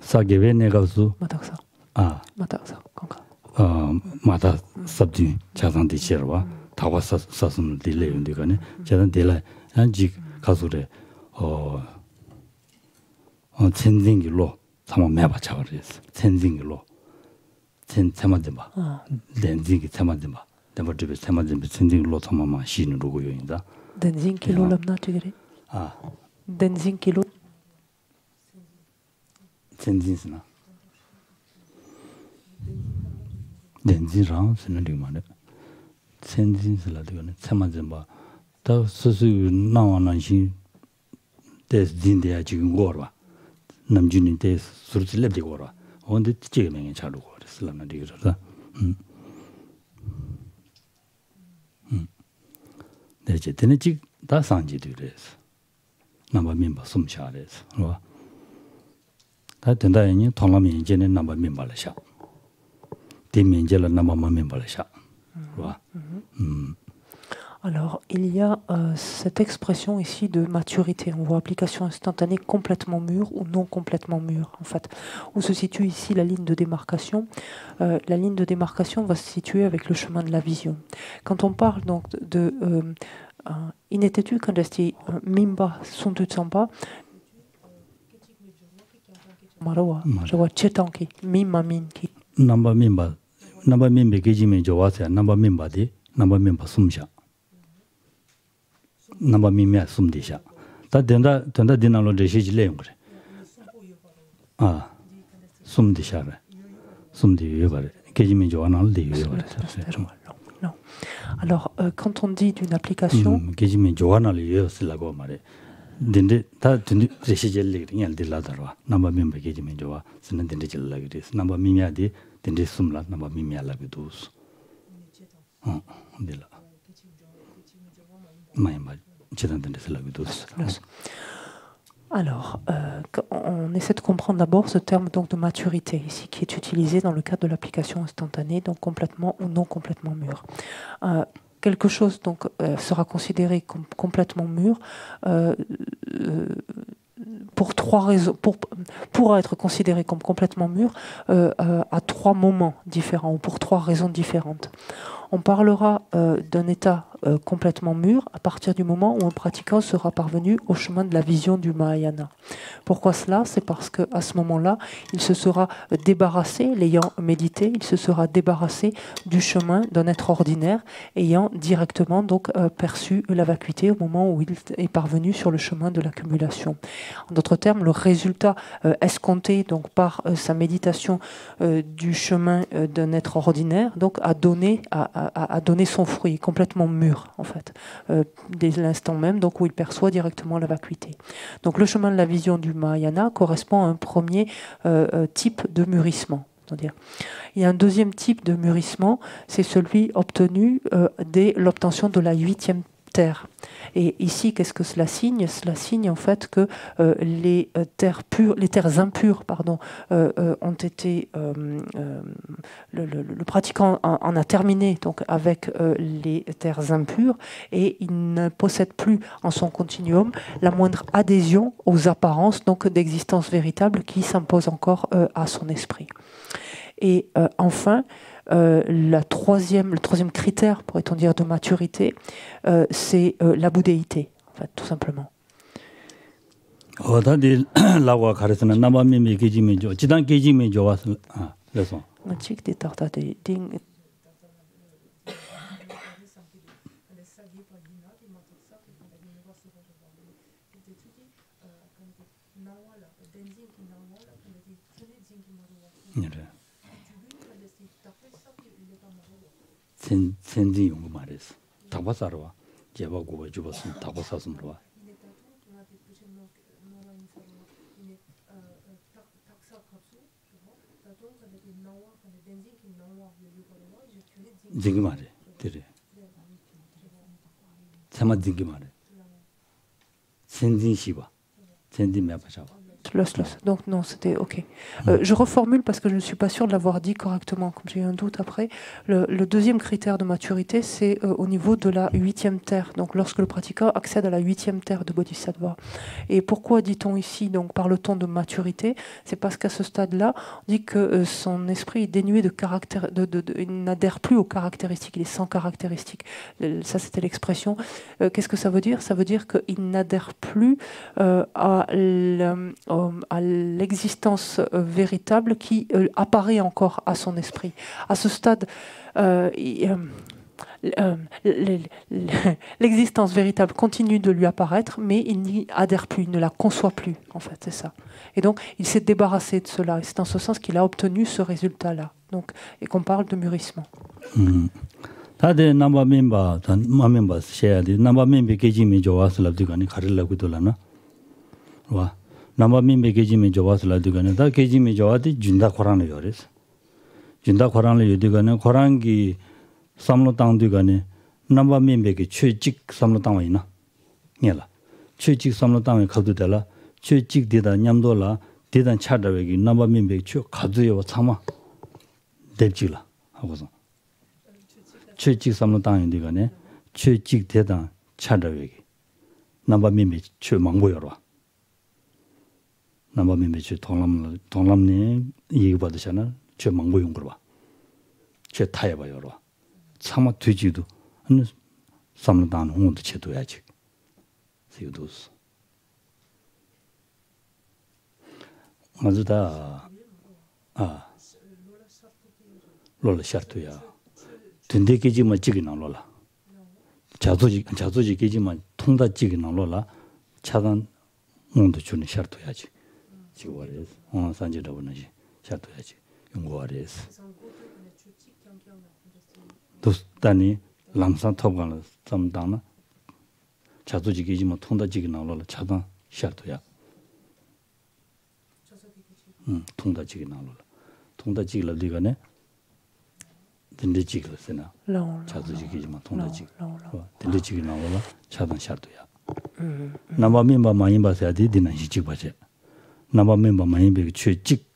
사게베 내가서 마닥사 건가 마다 섭디 자산디 셔와 타와 사슴 딜레인데 가네 자산 딜라 한지 가수래 천진기로 참아 매봐 차버렸어. 천진기로 천참아좀봐. 렌진기 참아좀봐. 내가 집에 참아좀 천진기로 참아만 시는 로고 요인다. 렌진기로 람나 되게. 렌진기로 천진스나. 렌진랑 쓰는 게 많네. 천진스라 되거든. 참아좀봐. 더 스스 나와난 신 데스딘데야 지금 거라. 남준이 때 수르지 랩디고라. 언데 지게 명이 잘하고 그랬을라나 되거든. 네, 이제 되는지 다 상지도 그래서. 남바 멤버 숨샤래서. 봐. 다 된다니 통람이 이제는 남바 멤버를 샤. 대면제를 남바 멤버를 샤. 봐. Alors, il y a cette expression ici de maturité. On voit application instantanée complètement mûre ou non complètement mûre, en fait. Où se situe ici la ligne de démarcation. La ligne de démarcation va se situer avec le chemin de la vision. Quand on parle donc de inetetu kandesti mimba suntutsamba, marawa, jawa chetanki, mimma minki. Namba mimba gejime jawase, namba mimba di, namba mimba sumsha. namba mimya sumdisha ta denda dinalo deshi le ngre sumdisha sumdi yobare kejimi joanal de yobare non. Alors quand on dit d'une application kejimi joanal yoslago mare dende ta dende deshi le ngel diladarwa namba mimba kejimi joa sinen dende jellagris namba mimya de dende sumla namba mimya labidus dela Alors, on essaie de comprendre d'abord ce terme donc de maturité ici qui est utilisé dans le cadre de l'application instantanée, donc complètement ou non complètement mûr. Quelque chose donc sera considéré comme complètement mûr pour trois raisons, pourra être considéré comme complètement mûr à 3 moments différents ou pour 3 raisons différentes. On parlera d'un état complètement mûr à partir du moment où un pratiquant sera parvenu au chemin de la vision du Mahayana. Pourquoi cela? C'est parce qu'à ce moment-là, il se sera débarrassé, l'ayant médité, il se sera débarrassé du chemin d'un être ordinaire, ayant directement donc perçu la vacuité au moment où il est parvenu sur le chemin de l'accumulation. En d'autres termes, le résultat escompté donc par sa méditation du chemin d'un être ordinaire donc a donné son fruit complètement mûr en fait, dès l'instant même donc où il perçoit directement la vacuité. Donc le chemin de la vision du Mahayana correspond à un premier type de mûrissement. C'est-à-dire, il y a un deuxième type de mûrissement, c'est celui obtenu dès l'obtention de la 8e terre. Et ici, qu'est-ce que cela signe? Cela signe en fait que les terres impures, ont été. Le pratiquant en a terminé donc avec les terres impures et il ne possède plus en son continuum la moindre adhésion aux apparences donc d'existence véritable qui s'imposent encore à son esprit. Et enfin, le troisième critère, pourrait-on dire, de maturité, c'est la bouddhéité, en fait, tout simplement. 센지 용거 말했어. 다바사로와 제바고가 주버스 다바사스므로와. 징기 말해. 그래. 참아 징기 말해. 센진 시바. 센진 매바샤. Donc non, c'était OK. Je reformule parce que je ne suis pas sûre de l'avoir dit correctement, comme j'ai eu un doute après. Le deuxième critère de maturité, c'est au niveau de la 8e terre. Donc lorsque le pratiquant accède à la 8e terre de Bodhisattva. Et pourquoi dit-on ici, donc parle-t-on de maturité? C'est parce qu'à ce stade-là, on dit que son esprit est dénué de caractère, il n'adhère plus aux caractéristiques, il est sans caractéristiques. Ça, c'était l'expression. Qu'est-ce que ça veut dire? Ça veut dire qu'il n'adhère plus à l'existence véritable qui apparaît encore à son esprit. À ce stade, l'existence véritable continue de lui apparaître, mais il n'y adhère plus, il ne la conçoit plus, en fait, c'est ça. Et donc, il s'est débarrassé de cela, et c'est en ce sens qu'il a obtenu ce résultat-là. Donc, et qu'on parle de mûrissement. 다들 남바 멤버 셔야 돼. 남바 멤버 계지면 좋아서 라디가니 가르려고 돌아나. 와. 남바 멤버 계지면 좋아서 라디가니 다 계지면 좋아디 준다 코란을 요레스. 준다 코란을 요디가니 코란기 삼로 땅디가니 남바 멤버게 최직 삼로 땅와 있나. 녀라. 최직 삼로 땅에 가도 되라. 최직 되다 냠돌라. 대단 차다외기 남바 멤버 최 가도요 참아. 될지라 하고서. 최직 삼로 땅인데 간에 최직 대단 차다외기 남바 멤버 최 망보여라. 남바 멤버 최 동남네 얘기 받으잖아. 최 망보용 거라. 최 타해 봐요라. 참아 되지도 안 삼로 땅 홍도 채도야지. 세우도스. 맞다. 로라 샤트야. 된대 깨지면 찌기 나올라. 자소지 깨지면 통다 찌기 나올라. 차단 문도 주는 샤트야지. 지금 말해서 산지다 보는지 샤트야지. 연구하래서. 도스단이 람산 톱가는 잠당나. 자소지 깨지면 통다 찌기 나올라. 차단 샤트야. 통다 찌기 나올라. 통다 찌기를 네가네. 든데지기를 쓰나. 자두지기지만 통다지기. 든데지기 나올라. 차단 샤도야. 남바 멤버 많이 봐서야 돼. 디난 시직 봐지. 남바 멤버 많이 배 최직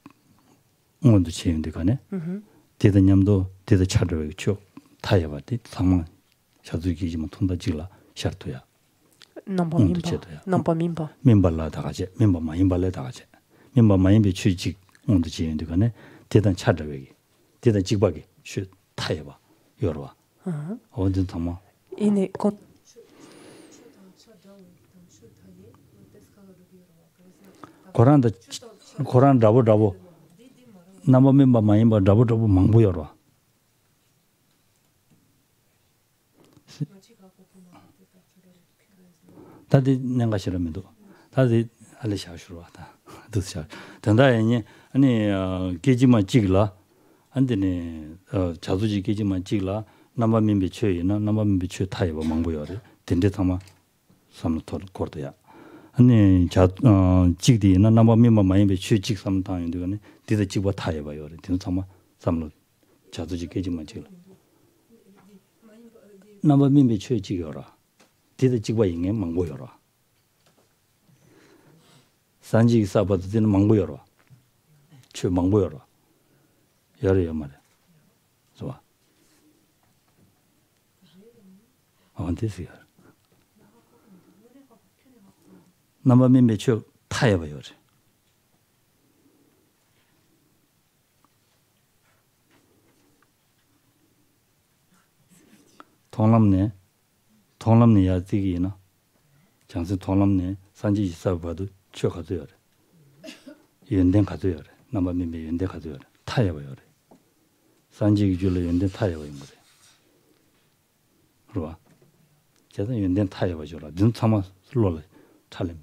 온도 체인데 가네. 대단냠도 대다 차도에 쭉 타야 봐지. 상만 자두지기지만 통다지라 샤도야. 남바 멤버. 멤버라 다 가지. 멤버 많이 발래 다 가지. 멤버 마인베 취직 온도 지인데 간에 대단 찾아외기 대단 직박이 쉬 타해봐 여러와 어디 담아 이네 곧 고란 라보 남아 멤버 마인바 라보 망부 여러와 다들 내가 싫으면도 다들 알려샤슈로 왔다. 도시아. 단다에 아니 계지만 찍라. 안되네 자주지 계지만 찍라. 남아민비 최이나 남아민비 최 타이버 망보여래. 된데 담아 삼토 거도야. 아니 자 찍디나 남아민만 마인비 최 찍삼 당인데가네. 디다 찍바 타이버여래. 된 담아 삼로 자주지 계지만 찍라. 남아민비 최 찍여라. 디다 찍바 ing에 망보여라. 산지 사바도 되는 망보여라. 최 망보여라. 열어요 말이야. 좋아. 됐어요. 남아민 매초 타야봐요. 동남네 야지기나 장수 동남네 산지 사바도 최 가져요. 연대 가져요. 남아민 연대 가져요. 타야봐요. 산지 줄을 연대 타야봐요. 그러와. 제가 연대 타야봐줘라. 눈 참아 슬로를 탈림.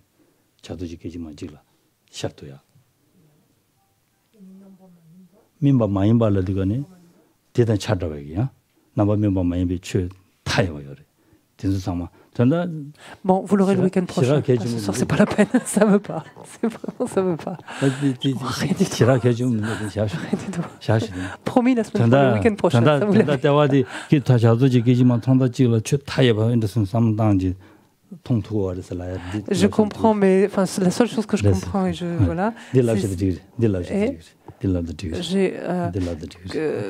자두지 깨지만 지라. 샷도야. 민바 마인발라디가네. 대단 찾아봐야. 남아 민바 마인비 최 타야봐요. 된수 참아. Bon, vous l'aurez le week-end prochain. Ce soir, c'est pas la peine. Ça veut pas. C'est vraiment, ça veut pas. Rien du tout. Promis, la semaine prochaine, le week-end prochain. Ça vous l'avez. Je comprends, mais enfin, la seule chose que je comprends et voilà.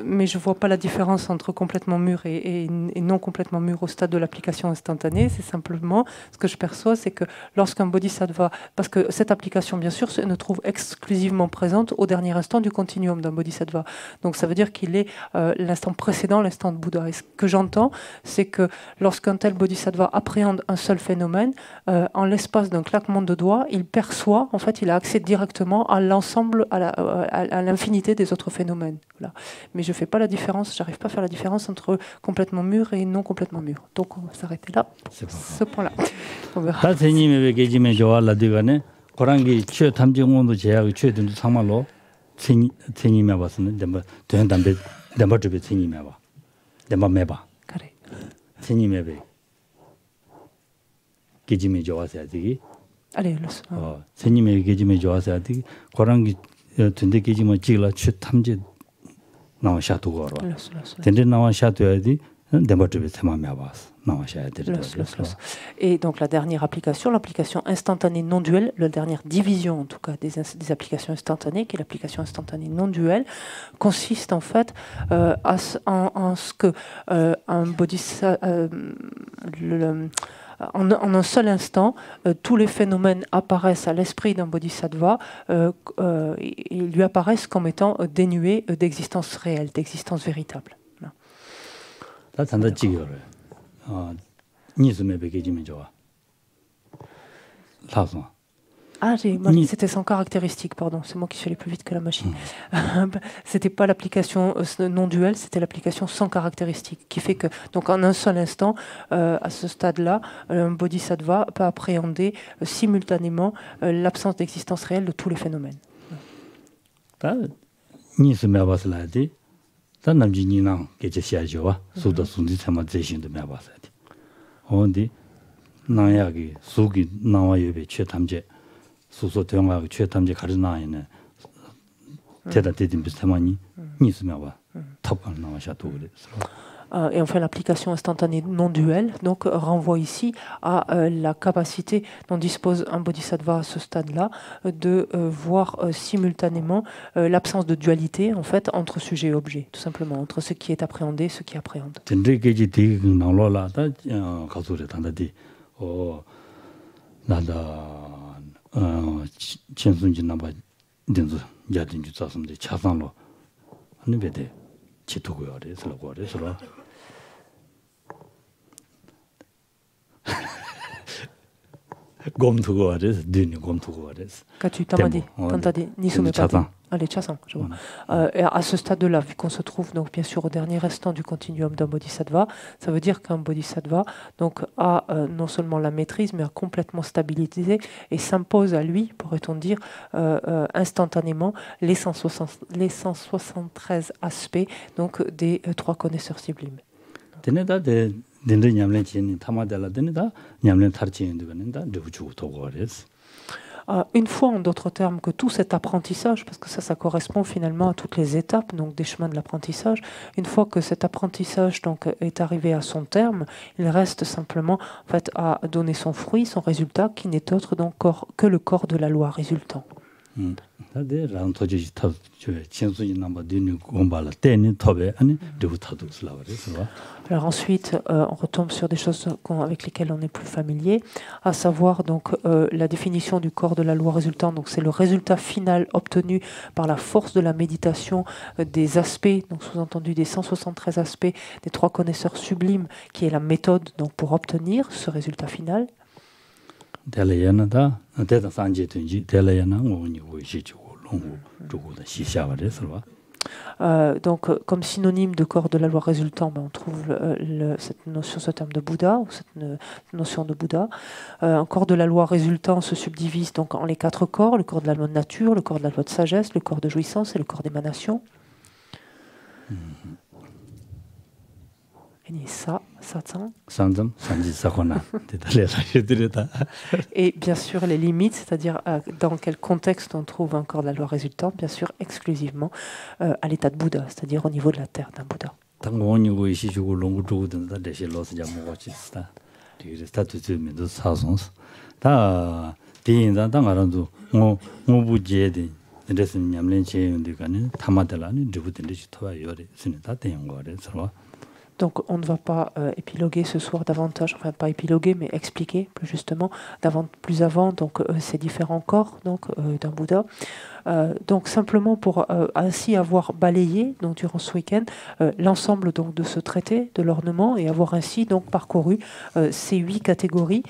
Mais je vois pas la différence entre complètement mûr et non complètement mûr au stade de l'application instantanée. C'est simplement ce que je perçois, c'est que lorsqu'un bodhisattva, parce que cette application, bien sûr, ne trouve exclusivement présente au dernier instant du continuum d'un bodhisattva. Donc ça veut dire qu'il est l'instant précédent, l'instant de Bouddha. Et ce que j'entends, c'est que lorsqu'un tel bodhisattva appréhende un seul phénomène, en l'espace d'un claquement de doigts, il perçoit, en fait, il a accès directement à l'ensemble, à l'infinité des autres phénomènes. Voilà. Mais je ne fais pas la différence, j'arrive pas à faire la différence entre complètement mûr et non complètement mûr. Donc on va s'arrêter là, ce point-là. On verra. 계짐에 좋아서야 되기. Allez, 선님의 계짐에 좋아서야 되기. 고랑기 든데 계짐을 찍라 최 탐지 나와 샤도고 알아. 든데 나와 샤도야 돼. 데버트베 테마메 봐서 나와 샤야 돼. Et donc la dernière application, l'application instantanée non duelle, la dernière division en tout cas des applications instantanées, qui est l'application instantanée non duelle, consiste en fait en ce que un bodhisattva en un seul instant, tous les phénomènes apparaissent à l'esprit d'un bodhisattva et lui apparaissent comme étant dénués d'existence réelle, d'existence véritable. Ah, c'était sans caractéristique, pardon. C'est moi qui suis allé plus vite que la machine. C'était pas l'application non duelle, c'était l'application sans caractéristique, qui fait que, donc en un seul instant, à ce stade-là, un bodhisattva peut appréhender simultanément l'absence d'existence réelle de tous les phénomènes. 소소 대응하고 최탐제 가르나에는 대다 대dim 비슷하니 니스면봐 탑을 나와셔도 그래. Et enfin, l'application instantanée non duelle donc renvoie ici à la capacité dont dispose un bodhisattva à ce stade-là de voir simultanément l'absence de dualité en fait entre sujet et objet, tout simplement entre ce qui est appréhendé et ce qui appréhende. 된도 야든 주사선데 차상로 하는 배대 지도고요. 그래서 그래서 곰두고 그래서 눈이 곰두고 그래서 Qu'as-tu Tamadi ni soumepati. Allez, Chasan, je vois. Et à ce stade-là, vu qu'on se trouve donc bien sûr au dernier restant du continuum d'un bodhisattva, ça veut dire qu'un bodhisattva donc a non seulement la maîtrise, mais a complètement stabilisé et s'impose à lui, pourrait-on dire, instantanément les 173 aspects donc des trois connaisseurs sublimes. Une fois, en d'autres termes, que tout cet apprentissage, parce que ça correspond finalement à toutes les étapes donc des chemins de l'apprentissage, une fois que cet apprentissage donc est arrivé à son terme, il reste simplement en fait à donner son fruit, son résultat, qui n'est autre donc que le corps de la loi résultant. Alors ensuite, on retombe sur des choses avec lesquelles on est plus familier, à savoir donc la définition du corps de la loi résultant. Donc c'est le résultat final obtenu par la force de la méditation des aspects, donc sous-entendu des 173 aspects des trois connaisseurs sublimes, qui est la méthode donc pour obtenir ce résultat final. Donc, comme synonyme de corps de la loi résultant, on trouve cette notion, ce terme de Bouddha, ou cette notion de Bouddha. Un corps de la loi résultant se subdivise donc en les quatre corps: le corps de la loi de nature, le corps de la loi de sagesse, le corps de jouissance et le corps d'émanation. Et bien sûr les limites, c'est-à-dire dans quel contexte on trouve un corps de la loi résultante, bien sûr exclusivement à l'état de Bouddha, c'est-à-dire au niveau de la terre d'un Bouddha. Donc on ne va pas épiloguer ce soir davantage, enfin pas épiloguer, mais expliquer plus justement plus avant donc ces différents corps donc d'un Bouddha. Donc simplement pour ainsi avoir balayé donc durant ce week-end l'ensemble donc de ce traité de l'ornement et avoir ainsi donc parcouru ces 8 catégories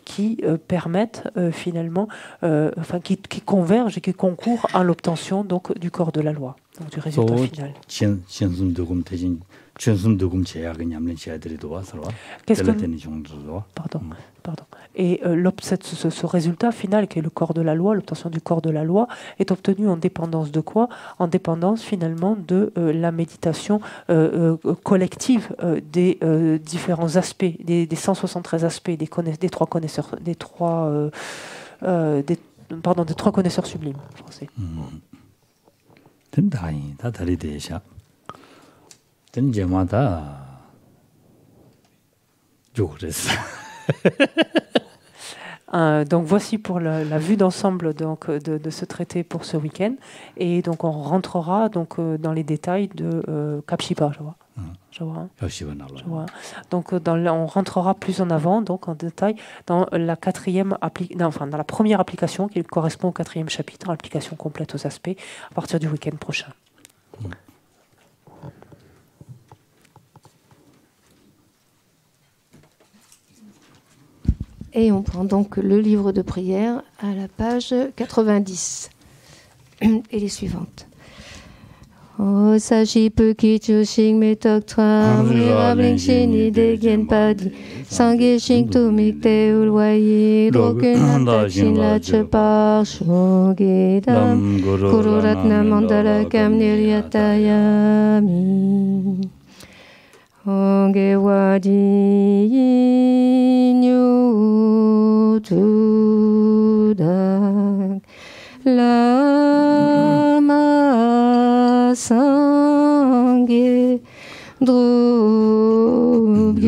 qui permettent finalement, enfin qui convergent et qui concourent à l'obtention donc du corps de la loi, donc du résultat final. Pardon. Et ce résultat final, qui est le corps de la loi, l'obtention du corps de la loi, est obtenu en dépendance de quoi? En dépendance finalement de la méditation collective des différents aspects, des 173 aspects des trois connaisseurs, des trois connaisseurs sublimes français. Donc voici pour la vue d'ensemble donc de ce traité pour ce week-end, et donc on rentrera donc dans les détails de Kapshipa, je vois. Donc on rentrera plus en avant donc en détail dans la dans la première application qui correspond au 4e chapitre, application complète aux aspects, à partir du week-end prochain. Et on prend donc le livre de prière à la page 90 et les suivantes. O sashi puki chushing metok tram rabling shini degen padi sange shing tu mikte ulwayi drokun takshin la chepar shogedam guru ratna mandala kam niryatayami Onge wadi nyu tudak lama sange drubyone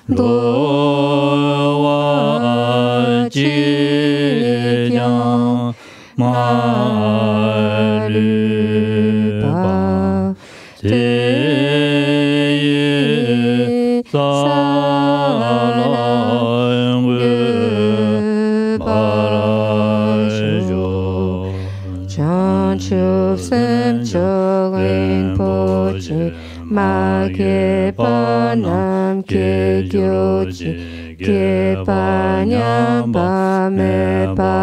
dowa jiyang malupa Teye salang bara ma ge pa nam ge gyo ji ge pa nyam pa me pa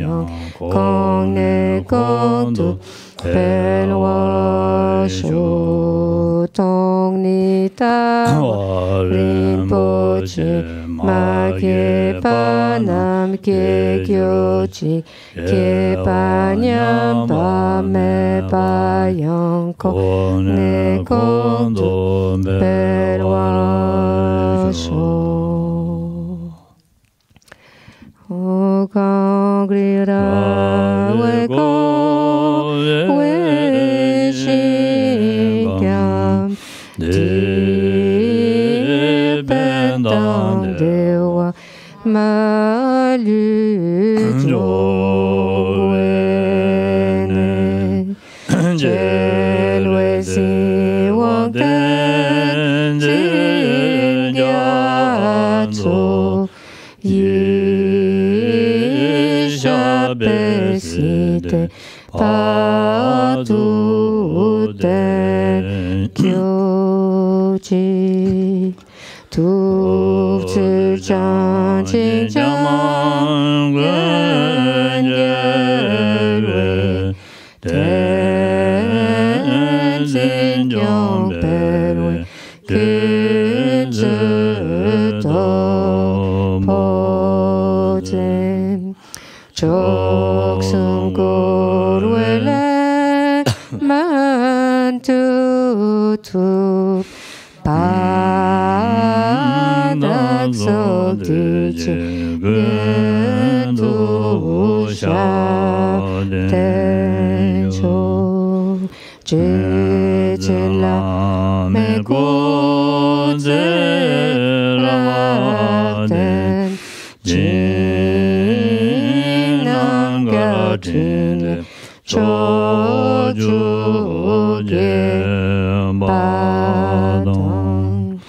yang kong ne kong tu pe lo shu tong ni ta rin po ji ma ge pa nam ge gyo ji ge pa nyam pa me pa yang kong ne kong tu pe lo shu o kong gri ra we ko we shi kyam di pen dang de wa ma lu jo we ne je lui si wang den jin ya zu yi sha be si de pa du den kyo ji tu zhi zhang jing jiang ren ye rui ten jin jiang bei rui kun zhi dou po zhen chok sung go rui le man tu tu pa da so di ji ren du sha ten chou ji jin la me guo zi la ten jin nan ga jin chou ju ge ba dong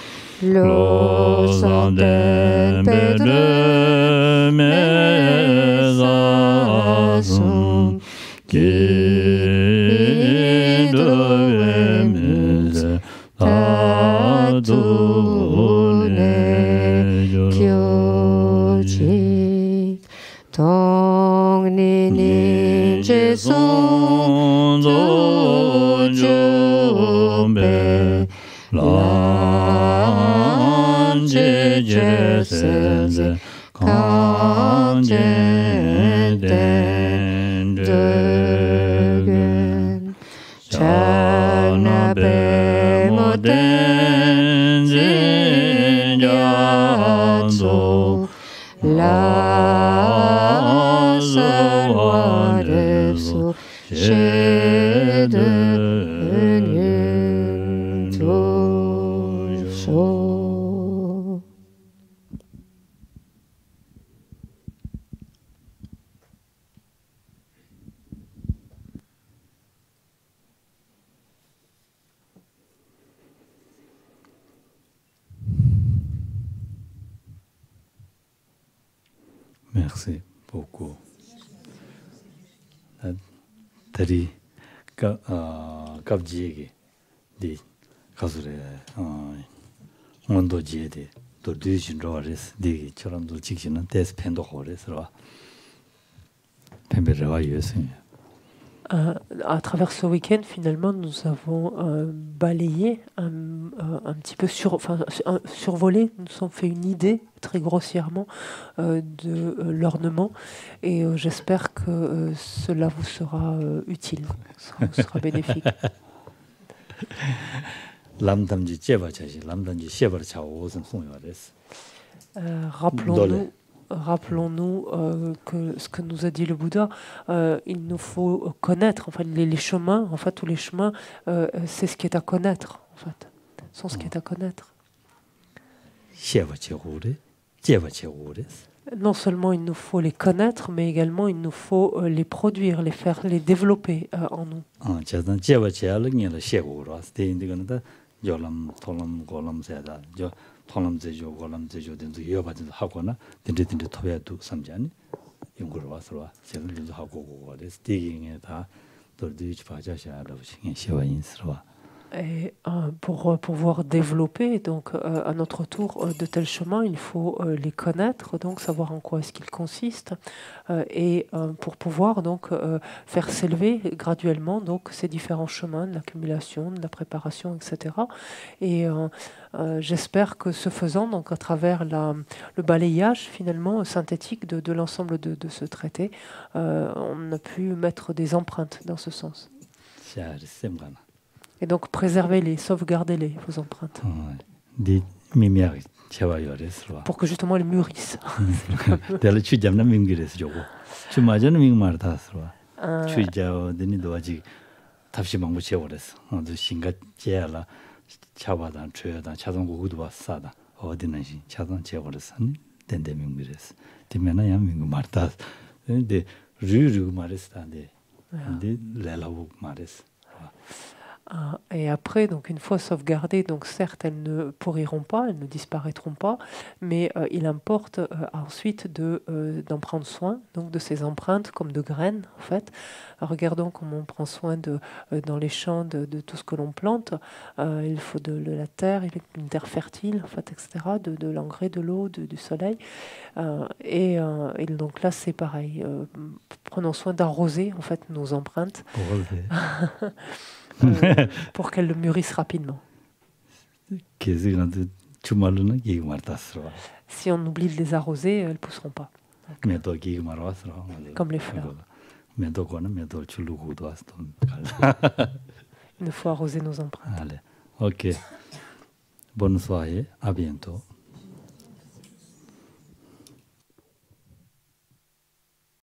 lo san den pe de me za sum ki de we me ze ta du ne kyo ji dong ni ni je song zo ju be lan je je se ze kan je den de gen chan na be mo den jin ya zo la sa wa de su she de yin tu so. Merci beaucoup. Tari kapjiye di kasure mondo jiye di to dujin ro res di choram do chikshin tes pendo hores ro pembe rewa yesin. À travers ce week-end, finalement, nous avons balayé un petit peu survolé, nous nous sommes fait une idée très grossièrement de l'ornement et j'espère que cela vous sera utile, vous sera bénéfique. Rappelons-nous que ce que nous a dit le Bouddha, il nous faut connaître, enfin les chemins, en fait tous les chemins, c'est ce qui est à connaître, en fait, sont ce qui est à connaître. Non seulement il nous faut les connaître, mais également il nous faut les produire, les développer en nous. Et pour pouvoir développer donc à notre tour de tels chemins, il faut les connaître, donc savoir en quoi est-ce qu'ils consistent, et pour pouvoir donc faire s'élever graduellement donc ces différents chemins de l'accumulation, de la préparation, etc. Et j'espère que ce faisant, donc à travers le balayage finalement synthétique de l'ensemble de ce traité, on a pu mettre des empreintes dans ce sens. Et donc préservez-les, sauvegardez-les, vos empreintes. Pour que justement elles mûrissent. Et après, donc une fois sauvegardées, donc certes elles ne pourriront pas, elles ne disparaîtront pas, mais il importe ensuite d'en prendre soin, donc de ces empreintes comme de graines en fait. Regardons comment on prend soin dans les champs de tout ce que l'on plante. Il faut de la terre, une terre fertile en fait, etc., de l'engrais, de l'eau, du soleil. Et donc là c'est pareil. Prenons soin d'arroser en fait nos empreintes. Pour qu'elles le mûrissent rapidement. Si on oublie de les arroser, elles ne pousseront pas. Comme les fleurs. Il faut arroser nos empreintes. Ok. Bonne soirée. À bientôt.